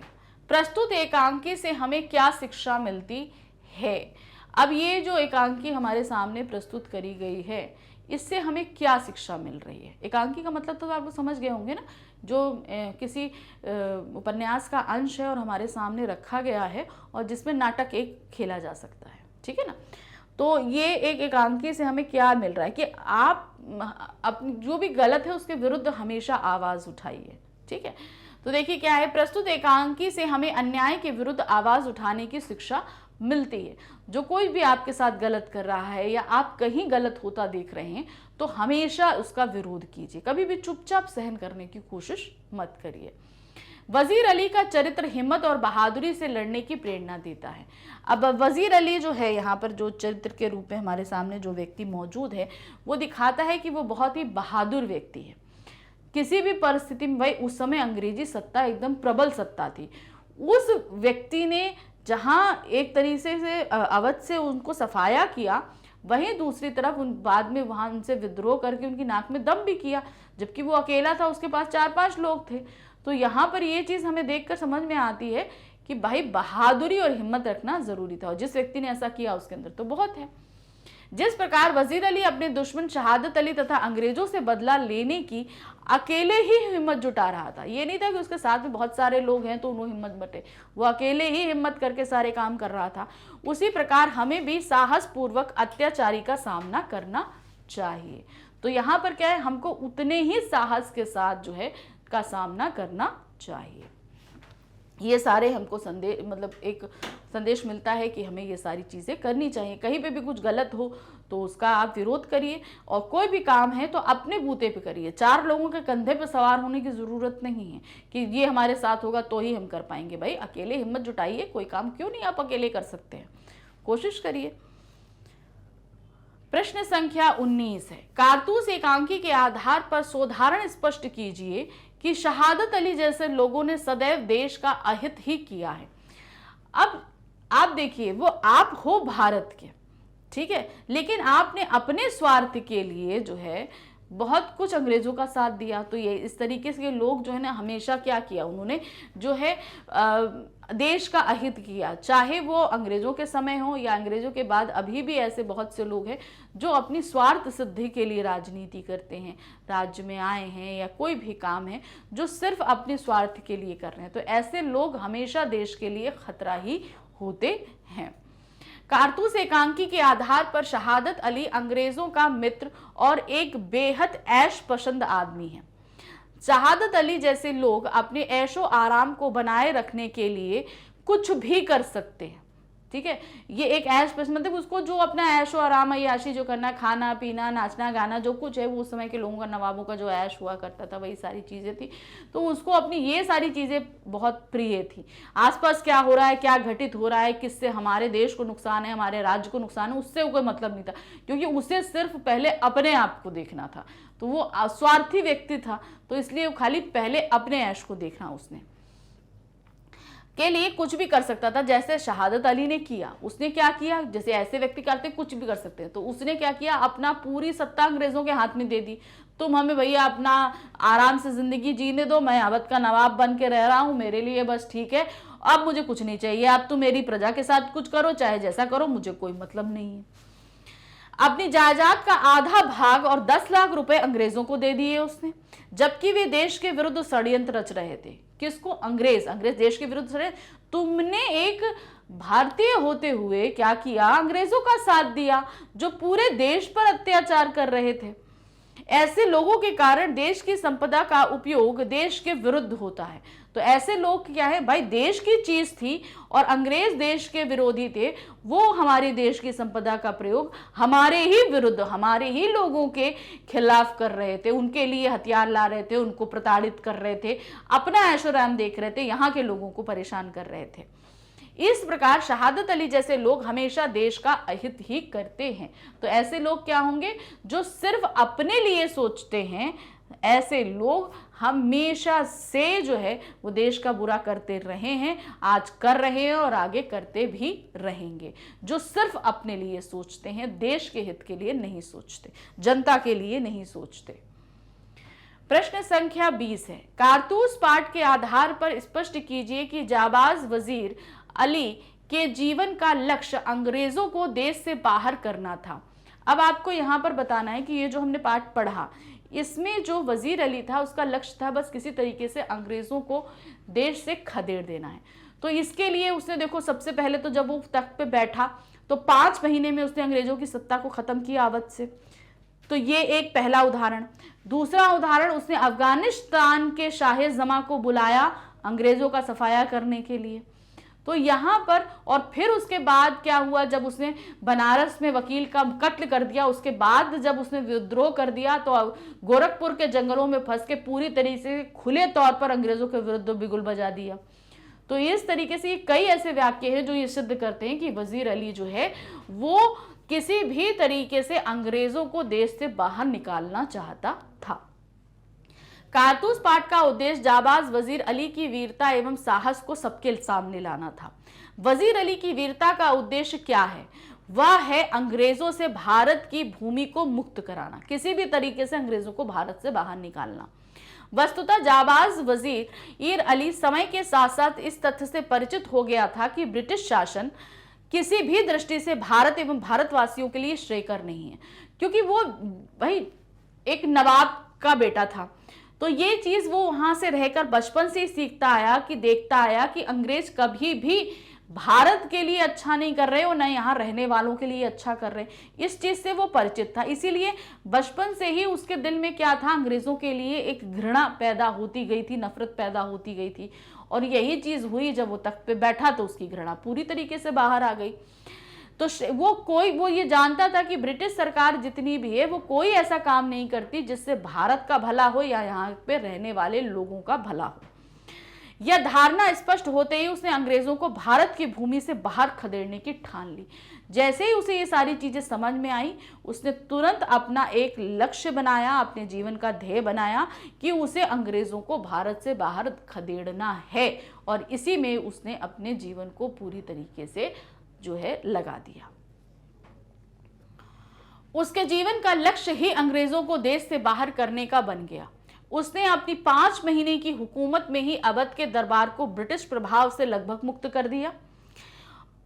प्रस्तुत एकांकी से हमें क्या शिक्षा मिलती है। अब ये जो एकांकी हमारे सामने प्रस्तुत करी गई है, इससे हमें क्या शिक्षा मिल रही है। एकांकी का मतलब तो आप लोग समझ गए होंगे ना, जो किसी उपन्यास का अंश है और हमारे सामने रखा गया है और जिसमें नाटक एक खेला जा सकता है, ठीक है ना। तो ये एक एकांकी से हमें क्या मिल रहा है कि आप अपनी जो भी गलत है उसके विरुद्ध हमेशा आवाज़ उठाइए, ठीक है। तो देखिए क्या है, प्रस्तुत एकांकी से हमें अन्याय के विरुद्ध आवाज़ उठाने की शिक्षा मिलती है। जो कोई भी आपके साथ गलत कर रहा है या आप कहीं गलत होता देख रहे हैं तो हमेशा उसका विरोध कीजिए, कभी भी चुपचाप सहन करने की कोशिश मत करिए। वजीर अली का चरित्र हिम्मत और बहादुरी से लड़ने की प्रेरणा देता है। अब वजीर अली जो है यहाँ पर जो चरित्र के रूप में हमारे सामने जो व्यक्ति मौजूद है, वो दिखाता है कि वो बहुत ही बहादुर व्यक्ति है। किसी भी परिस्थिति में, भाई उस समय अंग्रेजी सत्ता एकदम प्रबल सत्ता थी, उस व्यक्ति ने जहाँ एक तरीके से अवध से उनको सफाया किया, वहीं दूसरी तरफ उन बाद में वहाँ उनसे विद्रोह करके उनकी नाक में दम भी किया, जबकि वो अकेला था, उसके पास 4-5 लोग थे। तो यहाँ पर ये चीज़ हमें देखकर समझ में आती है कि भाई बहादुरी और हिम्मत रखना ज़रूरी था, और जिस व्यक्ति ने ऐसा किया उसके अंदर तो बहुत है। जिस प्रकार वजीर अली अपने दुश्मन शहादत अली तथा अंग्रेजों से बदला लेने की अकेले ही हिम्मत जुटा रहा था, ये नहीं था कि उसके साथ में बहुत सारे लोग हैं तो उन्होंने हिम्मत बटे, वो अकेले ही हिम्मत करके सारे काम कर रहा था। उसी प्रकार हमें भी साहस पूर्वक अत्याचारी का सामना करना चाहिए। तो यहाँ पर क्या है, हमको उतने ही साहस के साथ जो है का सामना करना चाहिए। ये सारे हमको संदेश मतलब एक संदेश मिलता है कि हमें ये सारी चीज़ें करनी चाहिए। कहीं पे भी कुछ गलत हो तो उसका आप विरोध करिए, और कोई भी काम है तो अपने बूते पे करिए। 4 लोगों के कंधे पे सवार होने की ज़रूरत नहीं है कि ये हमारे साथ होगा तो ही हम कर पाएंगे। भाई अकेले हिम्मत जुटाइए, कोई काम क्यों नहीं आप अकेले कर सकते हैं, कोशिश करिए। प्रश्न संख्या 19 है, कारतूस एकांकी के आधार पर सोधारण स्पष्ट कीजिए कि शहादत अली जैसे लोगों ने सदैव देश का अहित ही किया है। अब आप देखिए, वो आप हो भारत के, ठीक है, लेकिन आपने अपने स्वार्थ के लिए जो है बहुत कुछ अंग्रेजों का साथ दिया। तो ये इस तरीके से लोग जो है ना हमेशा क्या किया, उन्होंने जो है देश का अहित किया, चाहे वो अंग्रेजों के समय हो या अंग्रेजों के बाद। अभी भी ऐसे बहुत से लोग हैं जो अपनी स्वार्थ सिद्धि के लिए राजनीति करते हैं, राज्य में आए हैं या कोई भी काम है जो सिर्फ अपने स्वार्थ के लिए कर रहे हैं। तो ऐसे लोग हमेशा देश के लिए खतरा ही होते हैं। कारतूस एकांकी के आधार पर शहादत अली अंग्रेजों का मित्र और एक बेहद ऐश पसंद आदमी है। शहादत अली जैसे लोग अपने ऐशो आराम को बनाए रखने के लिए कुछ भी कर सकते हैं, ठीक है। ये एक ऐश पसंद मतलब उसको जो अपना ऐशो आराम अय्याशी जो करना, खाना पीना नाचना गाना जो कुछ है, वो उस समय के लोगों का, नवाबों का जो ऐश हुआ करता था वही सारी चीज़ें थी। तो उसको अपनी ये सारी चीज़ें बहुत प्रिय थी। आसपास क्या हो रहा है, क्या घटित हो रहा है, किससे हमारे देश को नुकसान है, हमारे राज्य को नुकसान है, उससे कोई मतलब नहीं था, क्योंकि उसे सिर्फ पहले अपने आप को देखना था। तो वो स्वार्थी व्यक्ति था, तो इसलिए खाली पहले अपने ऐश को देखना उसने के लिए कुछ भी कर सकता था। जैसे शहादत अली ने किया, उसने क्या किया, जैसे ऐसे व्यक्ति करते कुछ भी कर सकते हैं, तो उसने क्या किया, अपना पूरी सत्ता अंग्रेजों के हाथ में दे दी। तुम हमें भैया अपना आराम से जिंदगी जीने दो, मैं अवध का नवाब बन के रह रहा हूँ, मेरे लिए बस ठीक है, अब मुझे कुछ नहीं चाहिए, अब तुम मेरी प्रजा के साथ कुछ करो, चाहे जैसा करो, मुझे कोई मतलब नहीं है। अपनी जायदाद का आधा भाग और 10 लाख रुपए अंग्रेजों को दे दिए उसने, जबकि वे देश के विरुद्ध षड्यंत्र रच रहे थे। किसको? अंग्रेज देश के विरुद्ध षड्यंत्र। तुमने एक भारतीय होते हुए क्या किया, अंग्रेजों का साथ दिया जो पूरे देश पर अत्याचार कर रहे थे। ऐसे लोगों के कारण देश की संपदा का उपयोग देश के विरुद्ध होता है। तो ऐसे लोग क्या है भाई, देश की चीज थी और अंग्रेज देश के विरोधी थे, वो हमारे देश की संपदा का प्रयोग हमारे ही विरुद्ध, हमारे ही लोगों के खिलाफ कर रहे थे, उनके लिए हथियार ला रहे थे, उनको प्रताड़ित कर रहे थे, अपना ऐशोआराम देख रहे थे, यहाँ के लोगों को परेशान कर रहे थे। इस प्रकार शहादत अली जैसे लोग हमेशा देश का अहित ही करते हैं। तो ऐसे लोग क्या होंगे, जो सिर्फ अपने लिए सोचते हैं। ऐसे लोग हमेशा से जो है वो देश का बुरा करते रहे हैं, आज कर रहे हैं और आगे करते भी रहेंगे। जो सिर्फ अपने लिए सोचते हैं, देश के हित के लिए नहीं सोचते, जनता के लिए नहीं सोचते। प्रश्न संख्या 20 है, कारतूस पाठ के आधार पर स्पष्ट कीजिए कि जाबाज वजीर अली के जीवन का लक्ष्य अंग्रेजों को देश से बाहर करना था। अब आपको यहां पर बताना है कि ये जो हमने पाठ पढ़ा, इसमें जो वजीर अली था उसका लक्ष्य था बस किसी तरीके से अंग्रेजों को देश से खदेड़ देना है। तो इसके लिए उसने देखो, सबसे पहले तो जब वो तख्त पे बैठा तो 5 महीने में उसने अंग्रेजों की सत्ता को खत्म किया अवध से। तो ये एक पहला उदाहरण। दूसरा उदाहरण, उसने अफगानिस्तान के शाह जमा को बुलाया अंग्रेजों का सफाया करने के लिए। तो यहाँ पर और फिर उसके बाद क्या हुआ, जब उसने बनारस में वकील का कत्ल कर दिया, उसके बाद जब उसने विद्रोह कर दिया तो गोरखपुर के जंगलों में फंस के पूरी तरीके से खुले तौर पर अंग्रेजों के विरुद्ध बिगुल बजा दिया। तो इस तरीके से कई ऐसे वाक्य हैं जो ये सिद्ध करते हैं कि वजीर अली जो है वो किसी भी तरीके से अंग्रेजों को देश से बाहर निकालना चाहता था। कारतूस पाठ का उद्देश्य जाबाज वजीर अली की वीरता एवं साहस को सबके सामने लाना था। वजीर अली की वीरता का उद्देश्य क्या है? वह है अंग्रेजों से भारत की भूमि को मुक्त कराना, किसी भी तरीके से अंग्रेजों को भारत से बाहर निकालना। वस्तुतः जाबाज वजीर अली समय के साथ साथ इस तथ्य से परिचित हो गया था कि ब्रिटिश शासन किसी भी दृष्टि से भारत एवं भारतवासियों के लिए श्रेयकर नहीं है, क्योंकि वो भाई एक नवाब का बेटा था। तो ये चीज वो वहां से रहकर बचपन से ही सीखता आया, कि देखता आया कि अंग्रेज कभी भी भारत के लिए अच्छा नहीं कर रहे और न यहाँ रहने वालों के लिए अच्छा कर रहे। इस चीज से वो परिचित था, इसीलिए बचपन से ही उसके दिल में क्या था, अंग्रेजों के लिए एक घृणा पैदा होती गई थी, नफरत पैदा होती गई थी। और यही चीज हुई, जब वो तख्त पे बैठा तो उसकी घृणा पूरी तरीके से बाहर आ गई। तो वो ये जानता था कि ब्रिटिश सरकार जितनी भी है वो कोई ऐसा काम नहीं करती जिससे भारत का भला हो या यहाँ पे रहने वाले लोगों का भला हो। यह धारणा स्पष्ट होते ही उसने अंग्रेजों को भारत की भूमि से बाहर खदेड़ने की ठान ली। जैसे ही उसे ये सारी चीजें समझ में आई, उसने तुरंत अपना एक लक्ष्य बनाया, अपने जीवन का ध्येय बनाया कि उसे अंग्रेजों को भारत से बाहर खदेड़ना है, और इसी में उसने अपने जीवन को पूरी तरीके से जो है लगा दिया। उसके जीवन का लक्ष्य ही अंग्रेजों को देश से बाहर करने का बन गया। उसने अपनी 5 महीने की हुकूमत में ही अवध के दरबार को ब्रिटिश प्रभाव से लगभग मुक्त कर दिया।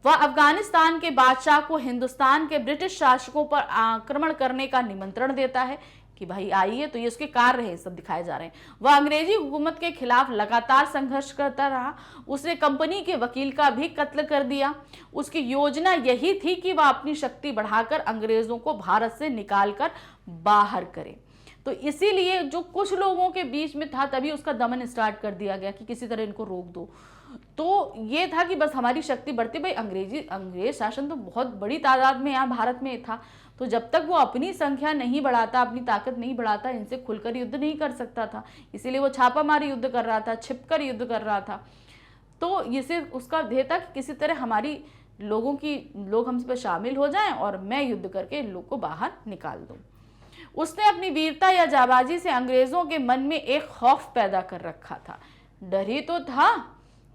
वह अफगानिस्तान के बादशाह को हिंदुस्तान के ब्रिटिश शासकों पर आक्रमण करने का निमंत्रण देता है कि भाई आइए। तो ये उसके कार्य है, सब दिखाए जा रहे हैं। वह अंग्रेजी हुकूमत के खिलाफ लगातार संघर्ष करता रहा। उसने कंपनी के वकील का भी कत्ल कर दिया। उसकी योजना यही थी कि वह अपनी शक्ति बढ़ाकर अंग्रेजों को भारत से निकालकर बाहर करे। तो इसीलिए जो कुछ लोगों के बीच में था, तभी उसका दमन स्टार्ट कर दिया गया कि किसी तरह इनको रोक दो। तो ये था कि बस हमारी शक्ति बढ़ती, भाई अंग्रेज शासन तो बहुत बड़ी तादाद में यहाँ भारत में था। तो जब तक वो अपनी संख्या नहीं बढ़ाता, अपनी ताकत नहीं बढ़ाता, इनसे खुलकर युद्ध नहीं कर सकता था। इसीलिए वो छापामारी युद्ध कर रहा था, छिपकर युद्ध कर रहा था। तो इसे उसका ध्येय था कि किसी तरह हमारी लोग हम पर शामिल हो जाएं और मैं युद्ध करके इन लोग को बाहर निकाल दूं। उसने अपनी वीरता या जाबाजी से अंग्रेजों के मन में एक खौफ पैदा कर रखा था। डर ही तो था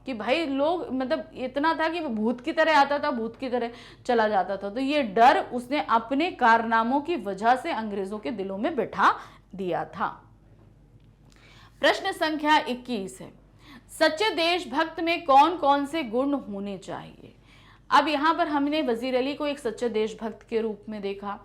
कि भाई लोग, मतलब इतना था कि वो भूत की तरह आता था, भूत की तरह चला जाता था। तो ये डर उसने अपने कारनामों की वजह से अंग्रेजों के दिलों में बिठा दिया था। प्रश्न संख्या 21 है, सच्चे देशभक्त में कौन कौन से गुण होने चाहिए? अब यहाँ पर हमने वजीर अली को एक सच्चे देशभक्त के रूप में देखा।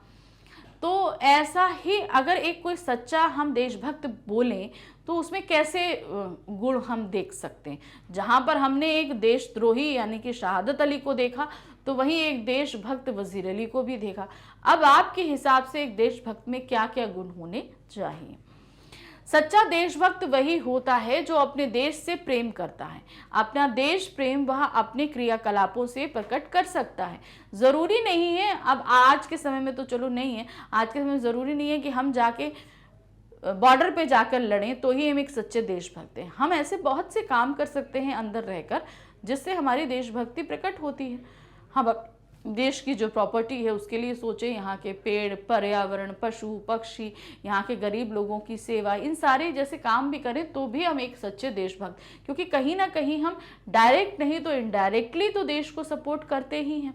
तो ऐसा ही अगर एक कोई सच्चा हम देशभक्त बोलें तो उसमें कैसे गुण हम देख सकते हैं? जहां पर हमने एक देशद्रोही यानी कि शहादत अली को देखा, तो तो वहीं एक देशभक्त वजीर अली को भी देखा। अब आपके हिसाब से एक देशभक्त में क्या क्या गुण होने चाहिए? सच्चा देशभक्त वही होता है जो अपने देश से प्रेम करता है। अपना देश प्रेम वह अपने क्रियाकलापों से प्रकट कर सकता है। जरूरी नहीं है, अब आज के समय में तो चलो नहीं है, आज के समय में जरूरी नहीं है कि हम जाके बॉर्डर पे जाकर लड़ें तो ही हम एक सच्चे देशभक्त हैं। हम ऐसे बहुत से काम कर सकते हैं अंदर रहकर जिससे हमारी देशभक्ति प्रकट होती है। हम देश की जो प्रॉपर्टी है उसके लिए सोचें, यहाँ के पेड़, पर्यावरण, पशु पक्षी, यहाँ के गरीब लोगों की सेवा, इन सारे जैसे काम भी करें तो भी हम एक सच्चे देशभक्त, क्योंकि कहीं ना कहीं हम डायरेक्ट नहीं तो इनडायरेक्टली तो देश को सपोर्ट करते ही हैं।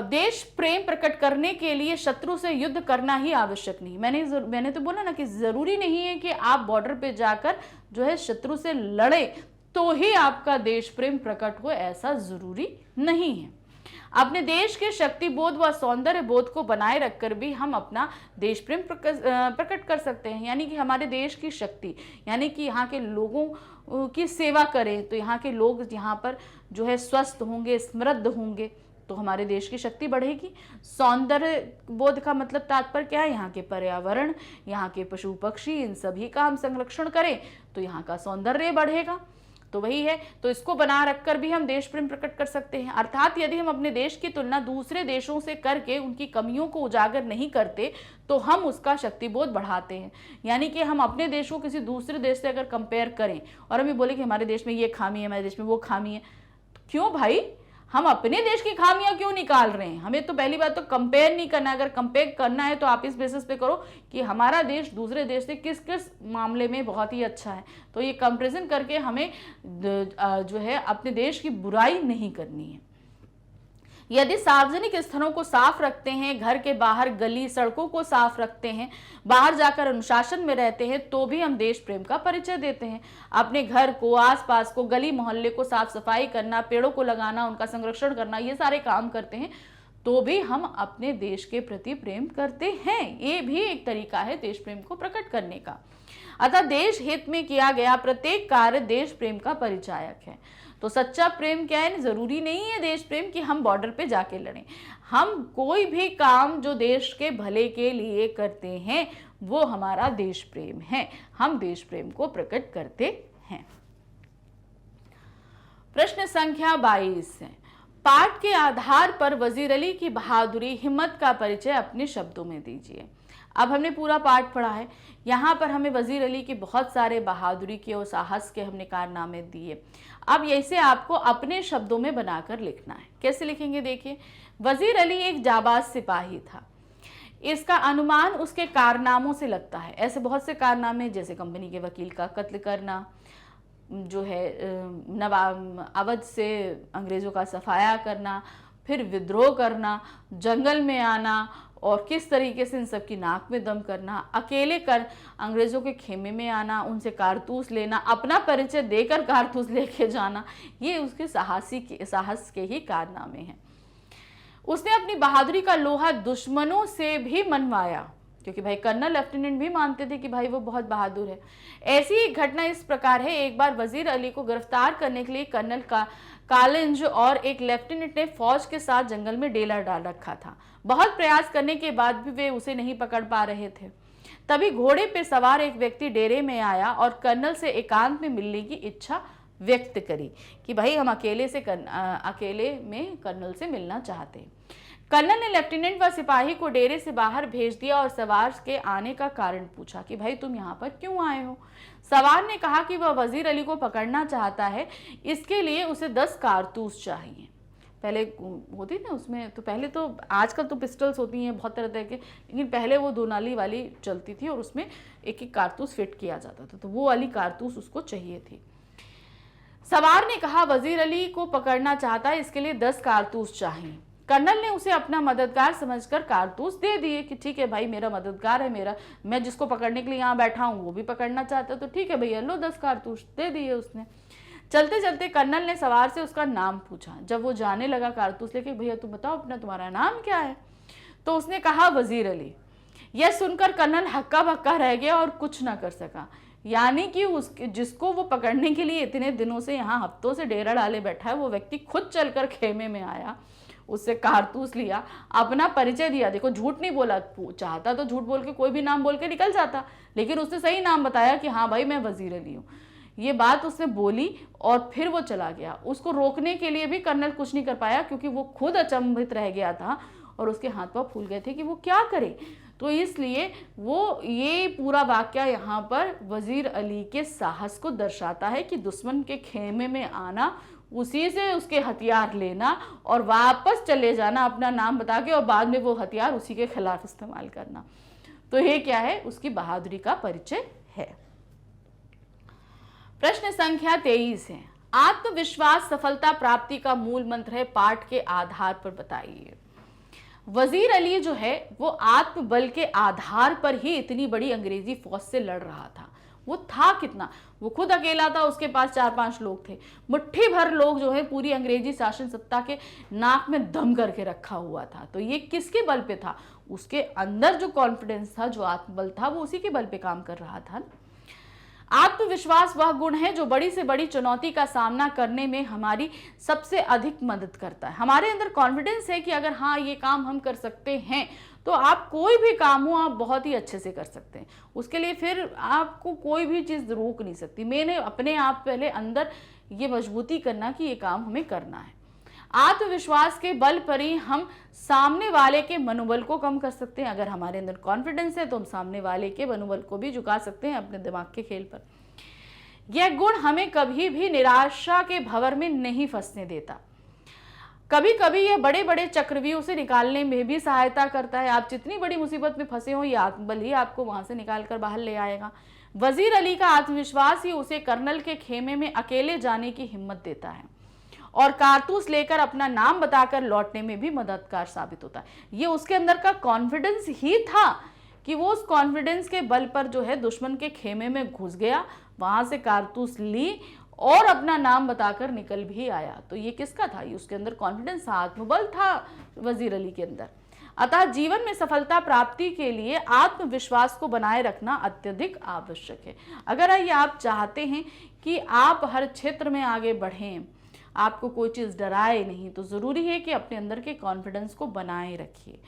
देश प्रेम प्रकट करने के लिए शत्रु से युद्ध करना ही आवश्यक नहीं। मैंने तो बोला ना कि जरूरी नहीं है कि आप बॉर्डर पे जाकर जो है शत्रु से लड़े तो ही आपका देश प्रेम प्रकट हो, ऐसा जरूरी नहीं है। अपने देश के शक्ति बोध व सौंदर्य बोध को बनाए रखकर भी हम अपना देश प्रेम प्रकट कर सकते हैं। यानी कि हमारे देश की शक्ति, यानी कि यहाँ के लोगों की सेवा करें तो यहाँ के लोग यहाँ पर जो है स्वस्थ होंगे, समृद्ध होंगे, तो हमारे देश की शक्ति बढ़ेगी। सौंदर्य बोध का मतलब तात्पर्य क्या है? यहाँ के पर्यावरण, यहाँ के पशु पक्षी, इन सभी का हम संरक्षण करें तो यहाँ का सौंदर्य बढ़ेगा। तो वही है, तो इसको बना रखकर भी हम देश प्रेम प्रकट कर सकते हैं। अर्थात यदि हम अपने देश की तुलना दूसरे देशों से करके उनकी कमियों को उजागर नहीं करते तो हम उसका शक्तिबोध बढ़ाते हैं। यानी कि हम अपने देश को किसी दूसरे देश से अगर कंपेयर करें और हम ये बोले कि हमारे देश में ये खामी है, हमारे देश में वो खामी है, तो क्यों भाई, हम अपने देश की खामियां क्यों निकाल रहे हैं? हमें तो पहली बात तो कंपेयर नहीं करना। अगर कंपेयर करना है तो आप इस बेसिस पे करो कि हमारा देश दूसरे देश से किस किस मामले में बहुत ही अच्छा है, तो ये कंपैरिजन करके हमें जो है अपने देश की बुराई नहीं करनी है। यदि सार्वजनिक स्थलों को साफ रखते हैं, घर के बाहर गली सड़कों को साफ रखते हैं, बाहर जाकर अनुशासन में रहते हैं, तो भी हम देश प्रेम का परिचय देते हैं। अपने घर को, आसपास को, गली मोहल्ले को साफ सफाई करना, पेड़ों को लगाना, उनका संरक्षण करना, ये सारे काम करते हैं तो भी हम अपने देश के प्रति प्रेम करते हैं। ये भी एक तरीका है देश प्रेम को प्रकट करने का। अतः देश हित में किया गया प्रत्येक कार्य देश प्रेम का परिचायक है। तो सच्चा प्रेम क्या है? जरूरी नहीं है देश प्रेम कि हम बॉर्डर पे जाके लड़ें। हम कोई भी काम जो देश के भले के लिए करते हैं वो हमारा देश प्रेम है। हम देश प्रेम को प्रकट करते हैं। प्रश्न संख्या 22 है, पाठ के आधार पर वजीर अली की बहादुरी, हिम्मत का परिचय अपने शब्दों में दीजिए। अब हमने पूरा पाठ पढ़ा है, यहाँ पर हमें वजीर अली की बहुत सारे बहादुरी के और साहस के हमने कारनामे दिए। अब ऐसे आपको अपने शब्दों में बनाकर लिखना है। कैसे लिखेंगे? देखिए, वजीर अली एक जाबाज सिपाही था। इसका अनुमान उसके कारनामों से लगता है। ऐसे बहुत से कारनामे, जैसे कंपनी के वकील का कत्ल करना, जो है नवाब अवध से अंग्रेज़ों का सफाया करना, फिर विद्रोह करना, जंगल में आना और किस तरीके से इन सब की नाक में दम करना, अकेले कर अंग्रेज़ों के खेमे में आना, उनसे कारतूस लेना, अपना परिचय देकर कारतूस लेके जाना, ये उसके साहस के ही कारनामे हैं। उसने अपनी बहादुरी का लोहा दुश्मनों से भी मनवाया, क्योंकि भाई कर्नल लेफ्टिनेंट भी मानते थे कि भाई वो बहुत बहादुर है। ऐसी एक घटना इस प्रकार है, एक बार वजीर अली को गिरफ्तार करने के लिए कर्नल कालिंज और एक लेफ्टिनेंट ने फौज के साथ जंगल में डेरा डाल रखा था। बहुत प्रयास करने के बाद भी वे उसे नहीं पकड़ पा रहे थे। तभी घोड़े पर सवार एक व्यक्ति डेरे में आया और कर्नल से एकांत में मिलने की इच्छा व्यक्त करी कि भाई हम अकेले में कर्नल से मिलना चाहते हैं। कर्नल ने लेफ्टिनेंट व सिपाही को डेरे से बाहर भेज दिया और सवार के आने का कारण पूछा कि भाई तुम यहाँ पर क्यों आए हो। सवार ने कहा कि वह वजीर अली को पकड़ना चाहता है, इसके लिए उसे 10 कारतूस चाहिए। पहले होती ना उसमें, तो पहले तो आजकल तो पिस्टल्स होती हैं बहुत तरह के, लेकिन पहले वो 2 नाली वाली चलती थी और उसमें एक एक कारतूस फिट किया जाता था, तो वो वाली कारतूस उसको चाहिए थी। सवार ने कहा वजीर अली को पकड़ना चाहता है, इसके लिए 10 कारतूस चाहिए। कर्नल ने उसे अपना मददगार समझकर कारतूस दे दिए कि ठीक है भाई, मेरा मददगार है, मैं जिसको पकड़ने के लिए यहाँ बैठा हूँ वो भी पकड़ना चाहता है, तो ठीक है भैया लो 10 कारतूस दे दिए उसने। चलते चलते कर्नल ने सवार से उसका नाम पूछा। जब वो जाने लगा कारतूस लेके, भैया तुम बताओ तुम्हारा नाम क्या है? तो उसने कहा वजीर अली। यह सुनकर कर्नल हक्का बक्का रह गया और कुछ ना कर सका। यानी कि उसके जिसको वो पकड़ने के लिए इतने दिनों से यहाँ हफ्तों से डेरा डाले बैठा है, वो व्यक्ति खुद चलकर खेमे में आया, उससे कारतूस लिया, अपना परिचय दिया। देखो झूठ नहीं बोला, चाहता तो झूठ बोल के कोई भी नाम बोल के निकल जाता, लेकिन उसने सही नाम बताया कि हाँ भाई मैं वजीर अली हूँ। ये बात उसने बोली और फिर वो चला गया। उसको रोकने के लिए भी कर्नल कुछ नहीं कर पाया, क्योंकि वो खुद अचंभित रह गया था और उसके हाथ पांव फूल गए थे कि वो क्या करे। तो इसलिए वो ये पूरा वाकया यहाँ पर वजीर अली के साहस को दर्शाता है कि दुश्मन के खेमे में आना, उसी से उसके हथियार लेना और वापस चले जाना अपना नाम बता के, और बाद में वो हथियार उसी के खिलाफ इस्तेमाल करना। तो ये क्या है, उसकी बहादुरी का परिचय है। प्रश्न संख्या 23 है, आत्मविश्वास सफलता प्राप्ति का मूल मंत्र है, पाठ के आधार पर बताइए। वजीर अली जो है वो आत्मबल के आधार पर ही इतनी बड़ी अंग्रेजी फौज से लड़ रहा था। वो था कितना, वो खुद अकेला था, उसके पास 4-5 लोग थे, मुट्ठी भर लोग जो है पूरी अंग्रेजी शासन सत्ता के नाक में दम करके रखा हुआ था। तो ये किसके बल पे था, उसके अंदर जो कॉन्फिडेंस था, जो आत्मबल था, वो उसी के बल पे काम कर रहा था। आत्मविश्वास वह गुण है जो बड़ी से बड़ी चुनौती का सामना करने में हमारी सबसे अधिक मदद करता है। हमारे अंदर कॉन्फिडेंस है कि अगर हाँ ये काम हम कर सकते हैं, तो आप कोई भी काम हो आप बहुत ही अच्छे से कर सकते हैं। उसके लिए फिर आपको कोई भी चीज़ रोक नहीं सकती। मैंने अपने आप पहले अंदर ये मजबूती करना कि ये काम हमें करना है। आत्मविश्वास के बल पर ही हम सामने वाले के मनोबल को कम कर सकते हैं। अगर हमारे अंदर कॉन्फिडेंस है तो हम सामने वाले के मनोबल को भी झुका सकते हैं अपने दिमाग के खेल पर। यह गुण हमें कभी भी निराशा के भंवर में नहीं फंसने देता। कभी कभी यह बड़े बड़े चक्रव्यूह से निकालने में भी सहायता करता है। आप जितनी बड़ी मुसीबत में फंसे हो, यह आत्मबल ही आपको वहां से निकाल कर बाहर ले आएगा। वजीर अली का आत्मविश्वास ही उसे कर्नल के खेमे में अकेले जाने की हिम्मत देता है और कारतूस लेकर अपना नाम बताकर लौटने में भी मददगार साबित होता है। ये उसके अंदर का कॉन्फिडेंस ही था कि वो उस कॉन्फिडेंस के बल पर जो है दुश्मन के खेमे में घुस गया, वहां से कारतूस ली और अपना नाम बताकर निकल भी आया। तो ये किसका था, ये उसके अंदर कॉन्फिडेंस था, आत्मबल था वजीर अली के अंदर। अतः जीवन में सफलता प्राप्ति के लिए आत्मविश्वास को बनाए रखना अत्यधिक आवश्यक है। अगर ये आप चाहते हैं कि आप हर क्षेत्र में आगे बढ़ें, आपको कोई चीज़ डराए नहीं, तो ज़रूरी है कि अपने अंदर के कॉन्फिडेंस को बनाए रखिए,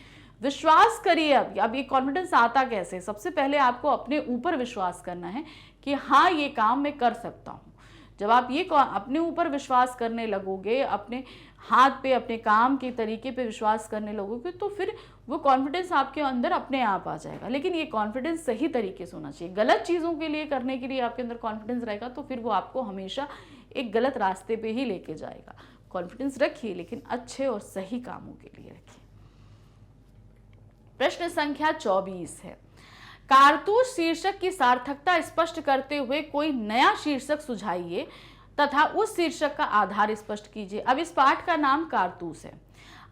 विश्वास करिए। अब ये कॉन्फिडेंस आता कैसे, सबसे पहले आपको अपने ऊपर विश्वास करना है कि हाँ ये काम मैं कर सकता हूँ। जब आप ये अपने ऊपर विश्वास करने लगोगे, अपने हाथ पे, अपने काम के तरीके पे विश्वास करने लगोगे, तो फिर वो कॉन्फिडेंस आपके अंदर अपने आप आ जाएगा। लेकिन ये कॉन्फिडेंस सही तरीके से होना चाहिए। गलत चीज़ों के लिए करने के लिए आपके अंदर कॉन्फिडेंस रहेगा तो फिर वो आपको हमेशा एक गलत रास्ते पे ही लेके जाएगा। कॉन्फिडेंस रखिए, लेकिन अच्छे और सही कामों के लिए रखिए। प्रश्न संख्या 24 है, कारतूस शीर्षक की सार्थकता स्पष्ट करते हुए कोई नया शीर्षक सुझाइए तथा उस शीर्षक का आधार स्पष्ट कीजिए। अब इस पाठ का नाम कारतूस है।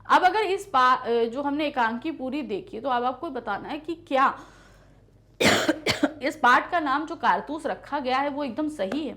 अब अगर इस जो हमने एकांकी पूरी देखी, तो अब आपको बताना है कि क्या इस पाठ का नाम जो कारतूस रखा गया है वो एकदम सही है।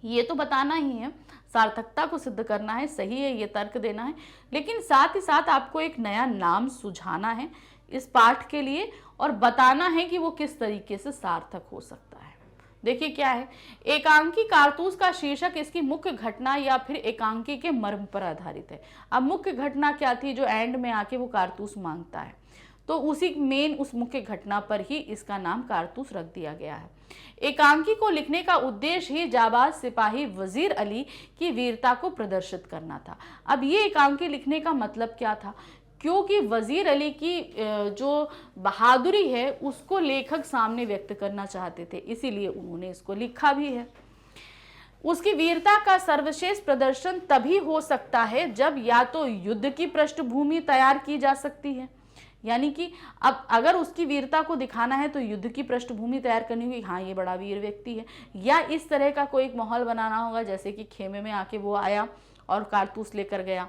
ये तो बताना ही है, सार्थकता को सिद्ध करना है, सही है ये तर्क देना है, लेकिन साथ ही साथ आपको एक नया नाम सुझाना है इस पाठ के लिए और बताना है कि वो किस तरीके से सार्थक हो सकता है। देखिए क्या है, एकांकी कारतूस का शीर्षक इसकी मुख्य घटना या फिर एकांकी के मर्म पर आधारित है। अब मुख्य घटना क्या थी, जो एंड में आके वो कारतूस मांगता है, तो उसी मेन उस मुख्य घटना पर ही इसका नाम कारतूस रख दिया गया है। एकांकी को लिखने का उद्देश्य ही जाबाज सिपाही वजीर अली की वीरता को प्रदर्शित करना था। अब ये एकांकी लिखने का मतलब क्या था, क्योंकि वजीर अली की जो बहादुरी है उसको लेखक सामने व्यक्त करना चाहते थे, इसीलिए उन्होंने इसको लिखा भी है। उसकी वीरता का सर्वश्रेष्ठ प्रदर्शन तभी हो सकता है जब या तो युद्ध की पृष्ठभूमि तैयार की जा सकती है, यानी कि अब अगर उसकी वीरता को दिखाना है तो युद्ध की पृष्ठभूमि तैयार करनी होगी, हाँ ये बड़ा वीर व्यक्ति है, या इस तरह का कोई एक माहौल बनाना होगा जैसे कि खेमे में आके वो आया और कारतूस लेकर गया,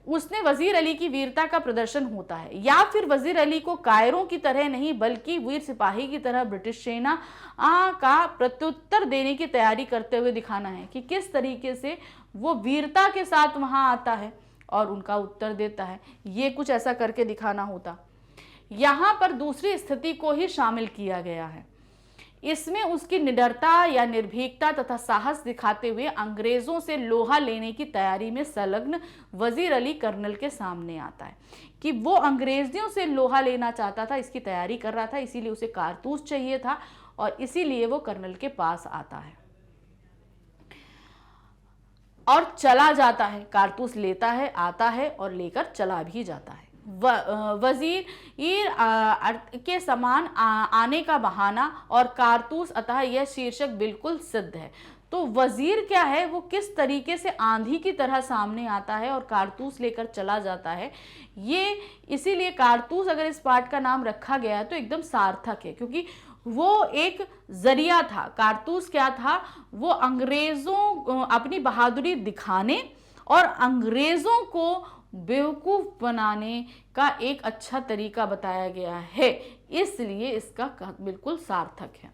उसने वजीर अली की वीरता का प्रदर्शन होता है। या फिर वजीर अली को कायरों की तरह नहीं बल्कि वीर सिपाही की तरह ब्रिटिश सेना का प्रत्युत्तर देने की तैयारी करते हुए दिखाना है कि किस तरीके से वो वीरता के साथ वहां आता है और उनका उत्तर देता है। ये कुछ ऐसा करके दिखाना होता। यहाँ पर दूसरी स्थिति को ही शामिल किया गया है। इसमें उसकी निडरता या निर्भीकता तथा साहस दिखाते हुए अंग्रेजों से लोहा लेने की तैयारी में संलग्न वजीर अली कर्नल के सामने आता है कि वो अंग्रेजों से लोहा लेना चाहता था, इसकी तैयारी कर रहा था, इसीलिए उसे कारतूस चाहिए था और इसीलिए वो कर्नल के पास आता है और चला जाता है। कारतूस लेता है, आता है और लेकर चला भी जाता है। वजीर के समान आने का बहाना और कारतूस, अतः यह शीर्षक बिल्कुल सिद्ध है। तो वजीर क्या है, वो किस तरीके से आंधी की तरह सामने आता है और कारतूस लेकर चला जाता है, ये इसीलिए कारतूस अगर इस पाठ का नाम रखा गया है तो एकदम सार्थक है, क्योंकि वो एक जरिया था। कारतूस क्या था, वो अंग्रेजों अपनी बहादुरी दिखाने और अंग्रेजों को बेवकूफ बनाने का एक अच्छा तरीका बताया गया है, इसलिए इसका बिल्कुल सार्थक है।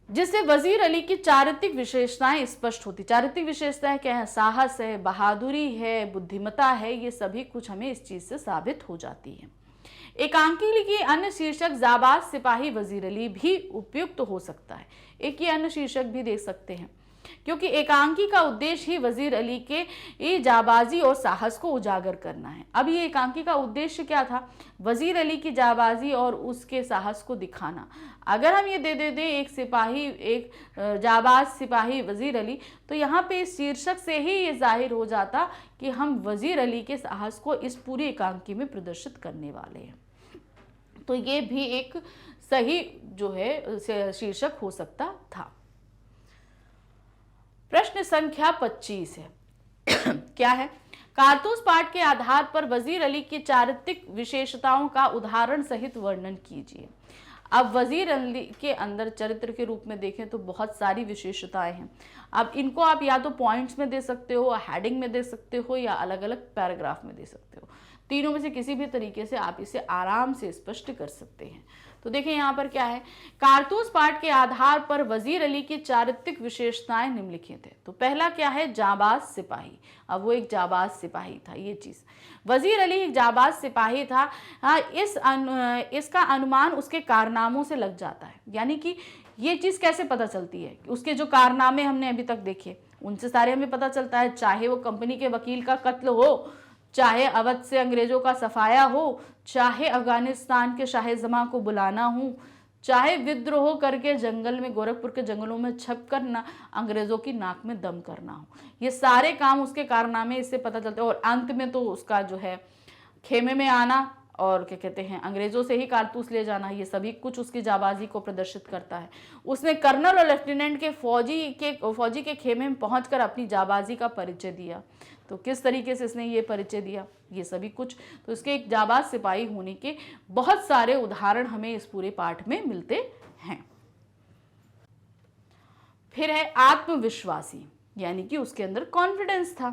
जिससे वजीर अली की चारित्रिक विशेषताएं स्पष्ट होती। चारित्रिक विशेषताएं क्या है, साहस है, बहादुरी है, बुद्धिमत्ता है, ये सभी कुछ हमें इस चीज से साबित हो जाती है। एकांकी की अन्य शीर्षक जाबाज सिपाही वजीर अली भी उपयुक्त हो सकता है। एक ये अन्य शीर्षक भी देख सकते हैं, क्योंकि एकांकी का उद्देश्य ही वजीर अली के जाबाजी और साहस को उजागर करना है। अब ये एकांकी का उद्देश्य क्या था, वजीर अली की जाबाजी और उसके साहस को दिखाना। अगर हम ये दे दें एक सिपाही, एक जाबाज सिपाही वजीर अली, तो यहाँ पे इस शीर्षक से ही ये जाहिर हो जाता कि हम वजीर अली के साहस को इस पूरी एकांकी में प्रदर्शित करने वाले हैं। तो ये भी एक सही जो है शीर्षक हो सकता था। प्रश्न संख्या 25 है क्या है, कारतूस पाठ के आधार पर वजीर अली की चारित्रिक विशेषताओं का उदाहरण सहित वर्णन कीजिए। अब वजीर अली के अंदर चरित्र के रूप में देखें तो बहुत सारी विशेषताएं हैं। अब इनको आप या तो पॉइंट्स में दे सकते हो, हेडिंग में दे सकते हो, या अलग अलग पैराग्राफ में दे सकते हो। तीनों में से किसी भी तरीके से आप इसे आराम से स्पष्ट कर सकते हैं। तो देखिए यहाँ पर क्या है, कारतूस पाठ के आधार पर वजीर अली की चारित्रिक विशेषताएं निम्नलिखित है। तो पहला क्या है, जाबाज सिपाही। अब वो एक जाबाज सिपाही था, ये चीज वजीर अली एक जाबाज सिपाही था। इसका अनुमान उसके कारनामों से लग जाता है। यानी कि ये चीज कैसे पता चलती है, उसके जो कारनामे हमने अभी तक देखे उनसे सारे हमें पता चलता है। चाहे वो कंपनी के वकील का कत्ल हो, चाहे अवध से अंग्रेजों का सफाया हो, चाहे अफगानिस्तान के शाहजमा को बुलाना हो, चाहे विद्रोह करके जंगल में, गोरखपुर के जंगलों में छप कर अंग्रेजों की नाक में दम करना हो, ये सारे काम उसके कारनामे इससे पता चलते हैं। और अंत में तो उसका जो है खेमे में आना और क्या कहते हैं, अंग्रेजों से ही कारतूस ले जाना, ये सभी कुछ उसकी जाबाजी को प्रदर्शित करता है। उसने कर्नल और लेफ्टिनेंट के फौजी के खेमे में पहुंचकर अपनी जाबाजी का परिचय दिया। तो किस तरीके से इसने ये परिचय दिया, ये सभी कुछ, तो इसके एक जाबाज सिपाही होने के बहुत सारे उदाहरण हमें इस पूरे पाठ में मिलते हैं। फिर है आत्मविश्वासी, यानी कि उसके अंदर कॉन्फिडेंस था।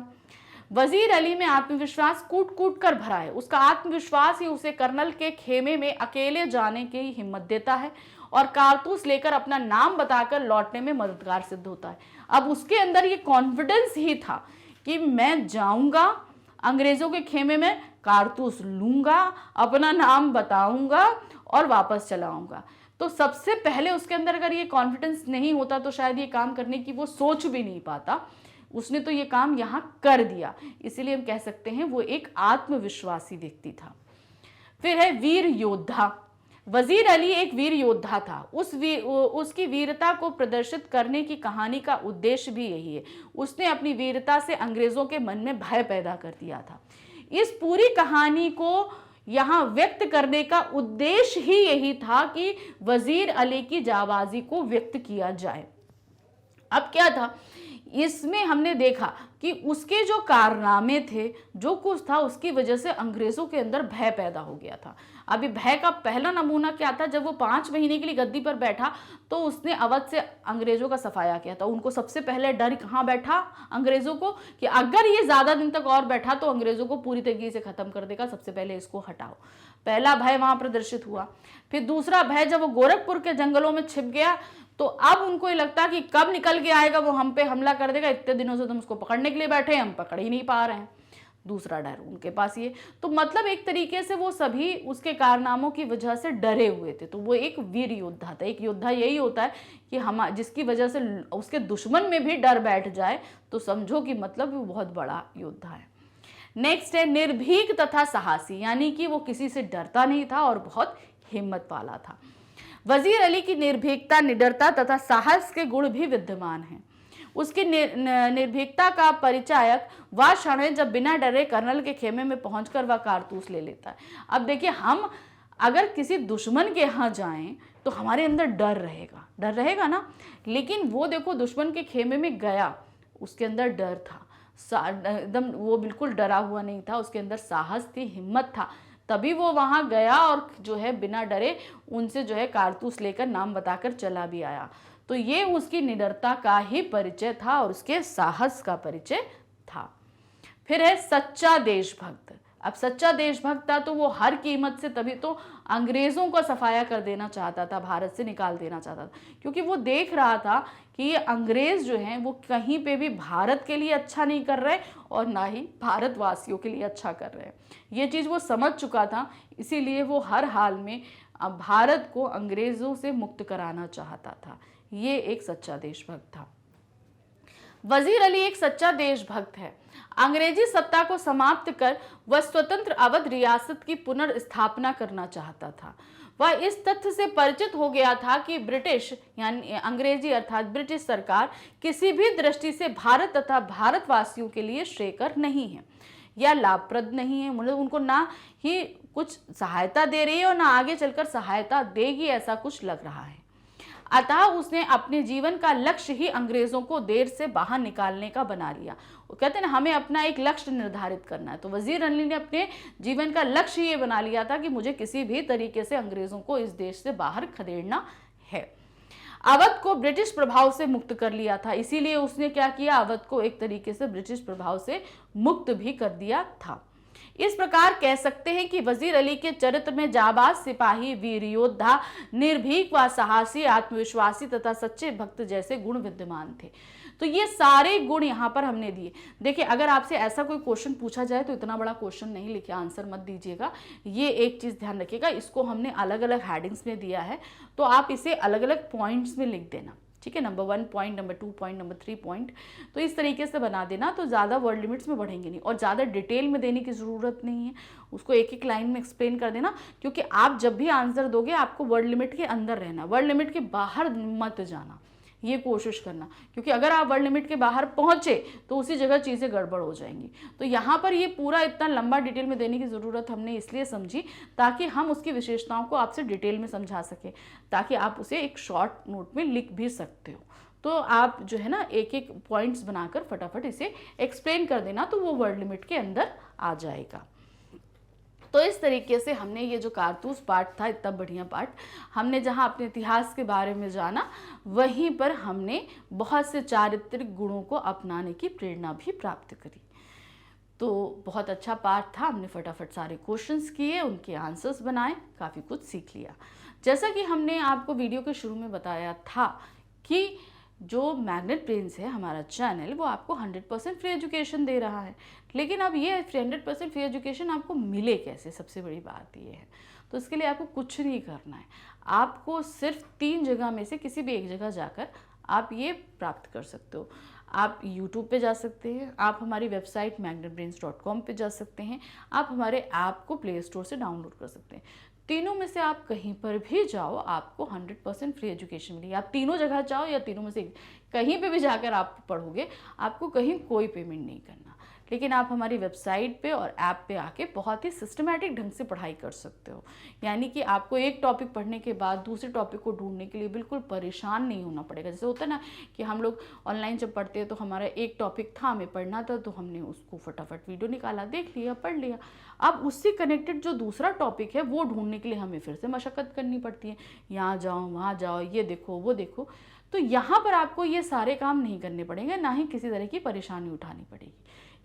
वजीर अली में आत्मविश्वास कूट कूट कर भरा है। उसका आत्मविश्वास ही उसे कर्नल के खेमे में अकेले जाने की हिम्मत देता है और कारतूस लेकर अपना नाम बताकर लौटने में मददगार सिद्ध होता है। अब उसके अंदर ये कॉन्फिडेंस ही था कि मैं जाऊंगा अंग्रेजों के खेमे में, कारतूस लूंगा, अपना नाम बताऊंगा और वापस चला आऊंगा। तो सबसे पहले उसके अंदर अगर ये कॉन्फिडेंस नहीं होता तो शायद ये काम करने की वो सोच भी नहीं पाता। उसने तो ये काम यहाँ कर दिया, इसीलिए हम कह सकते हैं वो एक आत्मविश्वासी व्यक्ति था। फिर है वीर योद्धा। वजीर अली एक वीर योद्धा था। उसकी वीरता को प्रदर्शित करने की कहानी का उद्देश्य भी यही है। उसने अपनी वीरता से अंग्रेजों के मन में भय पैदा कर दिया था। इस पूरी कहानी को यहाँ व्यक्त करने का उद्देश्य ही यही था कि वजीर अली की जाबाजी को व्यक्त किया जाए। अब क्या था, इसमें हमने देखा कि उसके जो कारनामे थे, जो कुछ था, उसकी वजह से अंग्रेजों के अंदर भय पैदा हो गया था। अभी भय का पहला नमूना क्या था, जब वो 5 महीने के लिए गद्दी पर बैठा तो उसने अवध से अंग्रेजों का सफाया किया था। उनको सबसे पहले डर कहाँ बैठा, अंग्रेजों को, कि अगर ये ज्यादा दिन तक और बैठा तो अंग्रेजों को पूरी तरीके से खत्म कर देगा, सबसे पहले इसको हटाओ। पहला भय वहां प्रदर्शित हुआ। फिर दूसरा भय, जब वो गोरखपुर के जंगलों में छिप गया तो अब उनको ये लगता कि कब निकल के आएगा, वो हम पे हमला कर देगा, इतने दिनों से तुम उसको पकड़ने के लिए बैठे हैं, हम पकड़ ही नहीं पा रहे हैं। दूसरा डर उनके पास ये, तो मतलब एक तरीके से वो सभी उसके कारनामों की वजह से डरे हुए थे। तो वो एक वीर योद्धा था। एक योद्धा यही होता है कि हम जिसकी वजह से उसके दुश्मन में भी डर बैठ जाए तो समझो कि मतलब वो बहुत बड़ा योद्धा है। नेक्स्ट है निर्भीक तथा साहसी, यानी कि वो किसी से डरता नहीं था और बहुत हिम्मत वाला था। वजीर अली की निर्भीकता, निडरता तथा साहस के गुण भी विद्यमान हैं। उसकी निर्भीकता का परिचायक वह क्षण है जब बिना डरे कर्नल के खेमे में पहुंचकर वह कारतूस ले लेता है। अब देखिए, हम अगर किसी दुश्मन के यहाँ जाएं तो हमारे अंदर डर रहेगा ना, लेकिन वो देखो दुश्मन के खेमे में गया, उसके अंदर डर था, एकदम वो बिल्कुल डरा हुआ नहीं था, उसके अंदर साहस थी, हिम्मत था, तभी वो वहां गया और जो है बिना डरे उनसे जो है कारतूस लेकर नाम बताकर चला भी आया। तो ये उसकी निडरता का ही परिचय था और उसके साहस का परिचय था। फिर है सच्चा देशभक्त। अब सच्चा देशभक्त था तो वो हर कीमत से, तभी तो अंग्रेजों को सफाया कर देना चाहता था, भारत से निकाल देना चाहता था, क्योंकि वो देख रहा था कि ये अंग्रेज जो हैं वो कहीं पे भी भारत के लिए अच्छा नहीं कर रहे और ना ही भारतवासियों के लिए अच्छा कर रहे हैं। ये चीज़ वो समझ चुका था, इसीलिए वो हर हाल में भारत को अंग्रेजों से मुक्त कराना चाहता था। ये एक सच्चा देशभक्त था। वजीर अली एक सच्चा देशभक्त है। अंग्रेजी सत्ता को समाप्त कर वह स्वतंत्र अवध रियासत की पुनर्स्थापना करना चाहता था। वह इस तथ्य से परिचित हो गया था कि ब्रिटिश यानी अंग्रेजी अर्थात ब्रिटिश सरकार किसी भी दृष्टि से भारत तथा भारतवासियों के लिए श्रेयकर नहीं है या लाभप्रद नहीं है। मतलब उनको ना ही कुछ सहायता दे रही है और ना आगे चलकर सहायता देगी, ऐसा कुछ लग रहा है। अतः उसने अपने जीवन का लक्ष्य ही अंग्रेजों को देर से बाहर निकालने का बना लिया। वो कहते हैं ना, हमें अपना एक लक्ष्य निर्धारित करना है। तो वजीर अली ने अपने जीवन का लक्ष्य ये बना लिया था कि मुझे किसी भी तरीके से अंग्रेजों को इस देश से बाहर खदेड़ना है। अवध को ब्रिटिश प्रभाव से मुक्त कर लिया था, इसीलिए उसने क्या किया, अवध को एक तरीके से ब्रिटिश प्रभाव से मुक्त भी कर दिया था। इस प्रकार कह सकते हैं कि वजीर अली के चरित्र में जाबाज सिपाही, वीर योद्धा, निर्भीक व साहसी, आत्मविश्वासी तथा सच्चे भक्त जैसे गुण विद्यमान थे। तो ये सारे गुण यहाँ पर हमने दिए। देखिए, अगर आपसे ऐसा कोई क्वेश्चन पूछा जाए तो इतना बड़ा क्वेश्चन नहीं लिखे, आंसर मत दीजिएगा। ये एक चीज़ ध्यान रखिएगा, इसको हमने अलग अलग हेडिंग्स में दिया है, तो आप इसे अलग अलग पॉइंट्स में लिख देना, ठीक है। Number 1 point, number 2 point, number 3 point, तो इस तरीके से बना देना, तो ज़्यादा वर्ड लिमिट्स में बढ़ेंगे नहीं और ज़्यादा डिटेल में देने की ज़रूरत नहीं है। उसको एक एक लाइन में एक्सप्लेन कर देना, क्योंकि आप जब भी आंसर दोगे आपको वर्ड लिमिट के अंदर रहना, वर्ड लिमिट के बाहर मत जाना, ये कोशिश करना, क्योंकि अगर आप वर्ड लिमिट के बाहर पहुंचे तो उसी जगह चीज़ें गड़बड़ हो जाएंगी। तो यहाँ पर ये पूरा इतना लंबा डिटेल में देने की ज़रूरत हमने इसलिए समझी ताकि हम उसकी विशेषताओं को आपसे डिटेल में समझा सकें, ताकि आप उसे एक शॉर्ट नोट में लिख भी सकते हो। तो आप जो है ना एक एक पॉइंट्स बनाकर फटाफट इसे एक्सप्लेन कर देना, तो वो वर्ड लिमिट के अंदर आ जाएगा। तो इस तरीके से हमने ये जो कारतूस पार्ट था, इतना बढ़िया पार्ट, हमने जहाँ अपने इतिहास के बारे में जाना, वहीं पर हमने बहुत से चारित्रिक गुणों को अपनाने की प्रेरणा भी प्राप्त करी। तो बहुत अच्छा पार्ट था, हमने फटाफट सारे क्वेश्चंस किए, उनके आंसर्स बनाए, काफ़ी कुछ सीख लिया। जैसा कि हमने आपको वीडियो के शुरू में बताया था कि जो मैग्नेट ब्रेन्स है हमारा चैनल, वो आपको 100% फ्री एजुकेशन दे रहा है। लेकिन अब ये 100% फ्री एजुकेशन आपको मिले कैसे, सबसे बड़ी बात ये है। तो इसके लिए आपको कुछ नहीं करना है, आपको सिर्फ 3 जगह में से किसी भी एक जगह जाकर आप ये प्राप्त कर सकते हो। आप YouTube पे जा सकते हैं, आप हमारी वेबसाइट magnetbrains.com पे जा सकते हैं, आप हमारे ऐप को प्ले स्टोर से डाउनलोड कर सकते हैं। तीनों में से आप कहीं पर भी जाओ, आपको 100% फ्री एजुकेशन मिलेगी। आप तीनों जगह जाओ या तीनों में से कहीं पे भी जाकर आप पढ़ोगे, आपको कहीं कोई पेमेंट नहीं करना, लेकिन आप हमारी वेबसाइट पे और ऐप पे आके बहुत ही सिस्टमैटिक ढंग से पढ़ाई कर सकते हो। यानी कि आपको एक टॉपिक पढ़ने के बाद दूसरे टॉपिक को ढूंढने के लिए बिल्कुल परेशान नहीं होना पड़ेगा। जैसे होता है ना कि हम लोग ऑनलाइन जब पढ़ते हैं तो हमारा एक टॉपिक था, हमें पढ़ना था, तो हमने उसको फटाफट वीडियो निकाला, देख लिया, पढ़ लिया। अब उससे कनेक्टेड जो दूसरा टॉपिक है वो ढूंढने के लिए हमें फिर से मशक्क़त करनी पड़ती है, यहाँ जाओ, वहाँ जाओ, ये देखो, वो देखो। तो यहाँ पर आपको ये सारे काम नहीं करने पड़ेंगे, ना ही किसी तरह की परेशानी उठानी पड़ेगी।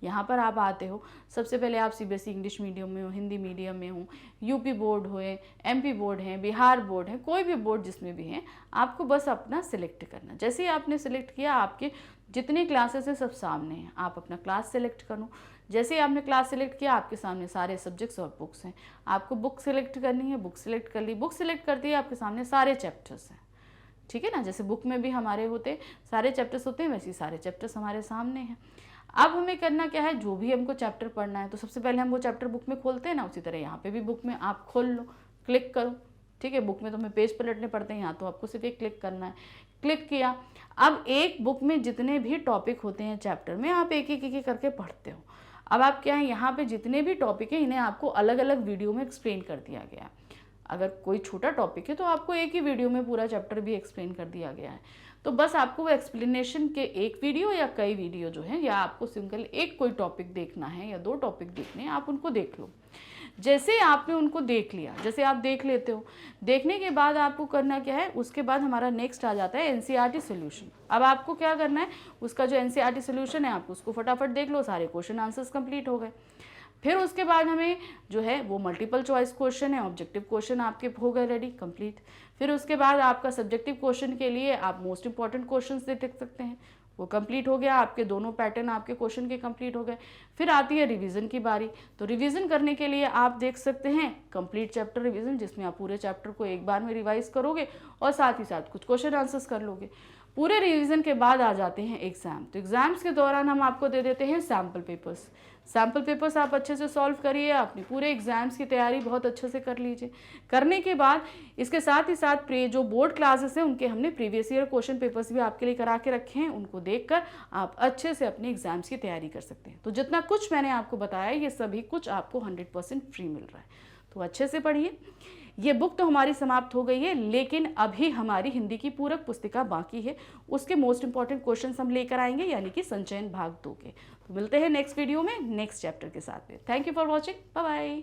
यहाँ पर आप आते हो, सबसे पहले आप CBSE इंग्लिश मीडियम में हो, हिंदी मीडियम में हो, यूपी बोर्ड हो, MP बोर्ड है, बिहार बोर्ड है, कोई भी बोर्ड जिसमें भी है, आपको बस अपना सिलेक्ट करना। जैसे ही आपने सिलेक्ट किया, आपके जितनी क्लासेस हैं सब सामने हैं, आप अपना क्लास सेलेक्ट करो। जैसे ही आपने क्लास सेलेक्ट किया, आपके सामने सारे सब्जेक्ट्स और बुक्स हैं। आपको बुक सेलेक्ट करनी है, बुक सेलेक्ट कर ली, बुक सेलेक्ट कर दी, आपके सामने सारे चैप्टर्स हैं, ठीक है ना। जैसे बुक में भी हमारे होते सारे चैप्टर्स होते हैं, वैसे ही सारे चैप्टर्स हमारे सामने हैं। अब हमें करना क्या है, जो भी हमको चैप्टर पढ़ना है तो सबसे पहले हम वो चैप्टर बुक में खोलते हैं ना, उसी तरह यहाँ पे भी बुक में आप खोल लो, क्लिक करो, ठीक है। बुक में तो हमें पेज पलटने पड़ते हैं, यहाँ तो आपको सिर्फ एक क्लिक करना है। क्लिक किया। अब एक बुक में जितने भी टॉपिक होते हैं चैप्टर में, आप एक एक करके पढ़ते हो। अब आप क्या है, यहाँ पे जितने भी टॉपिक हैं इन्हें आपको अलग अलग वीडियो में एक्सप्लेन कर दिया गया है। अगर कोई छोटा टॉपिक है तो आपको एक ही वीडियो में पूरा चैप्टर भी एक्सप्लेन कर दिया गया है। तो बस आपको वो एक्सप्लेनेशन के एक वीडियो या कई वीडियो जो है, या आपको सिंगल एक कोई टॉपिक देखना है या 2 टॉपिक देखने हैं, आप उनको देख लो। जैसे आपने उनको देख लिया, जैसे आप देख लेते हो, देखने के बाद आपको करना क्या है, उसके बाद हमारा नेक्स्ट आ जाता है एनसीईआरटी सॉल्यूशन। अब आपको क्या करना है, उसका जो एनसीईआरटी सॉल्यूशन है, आप उसको फटाफट देख लो, सारे क्वेश्चन आंसर्स कंप्लीट हो गए। फिर उसके बाद हमें जो है वो मल्टीपल चॉइस क्वेश्चन है, ऑब्जेक्टिव क्वेश्चन आपके हो गए रेडी, कंप्लीट। फिर उसके बाद आपका सब्जेक्टिव क्वेश्चन के लिए आप मोस्ट इंपॉर्टेंट क्वेश्चंस देख सकते हैं, वो कंप्लीट हो गया। आपके दोनों पैटर्न आपके क्वेश्चन के कंप्लीट हो गए। फिर आती है रिवीजन की बारी। तो रिवीजन करने के लिए आप देख सकते हैं कंप्लीट चैप्टर रिवीजन, जिसमें आप पूरे चैप्टर को एक बार में रिवाइज करोगे और साथ ही साथ कुछ क्वेश्चन आंसर्स कर लोगे। पूरे रिवीजन के बाद आ जाते हैं एग्जाम। तो एग्जाम्स के दौरान हम आपको दे देते हैं सैम्पल पेपर्स। सैम्पल पेपर्स आप अच्छे से सॉल्व करिए, अपनी पूरे एग्जाम्स की तैयारी बहुत अच्छे से कर लीजिए। करने के बाद इसके साथ ही साथ जो बोर्ड क्लासेस हैं उनके हमने प्रीवियस ईयर क्वेश्चन पेपर्स भी आपके लिए करा के रखे हैं, उनको देखकर आप अच्छे से अपने एग्जाम्स की तैयारी कर सकते हैं। तो जितना कुछ मैंने आपको बताया, ये सभी कुछ आपको 100% फ्री मिल रहा है, तो अच्छे से पढ़िए। ये बुक तो हमारी समाप्त हो गई है, लेकिन अभी हमारी हिंदी की पूरक पुस्तिका बाकी है, उसके मोस्ट इंपॉर्टेंट क्वेश्चंस हम लेकर आएंगे, यानी कि संचयन भाग 2 के। तो मिलते हैं नेक्स्ट वीडियो में नेक्स्ट चैप्टर के साथ में। Thank you for watching, bye bye.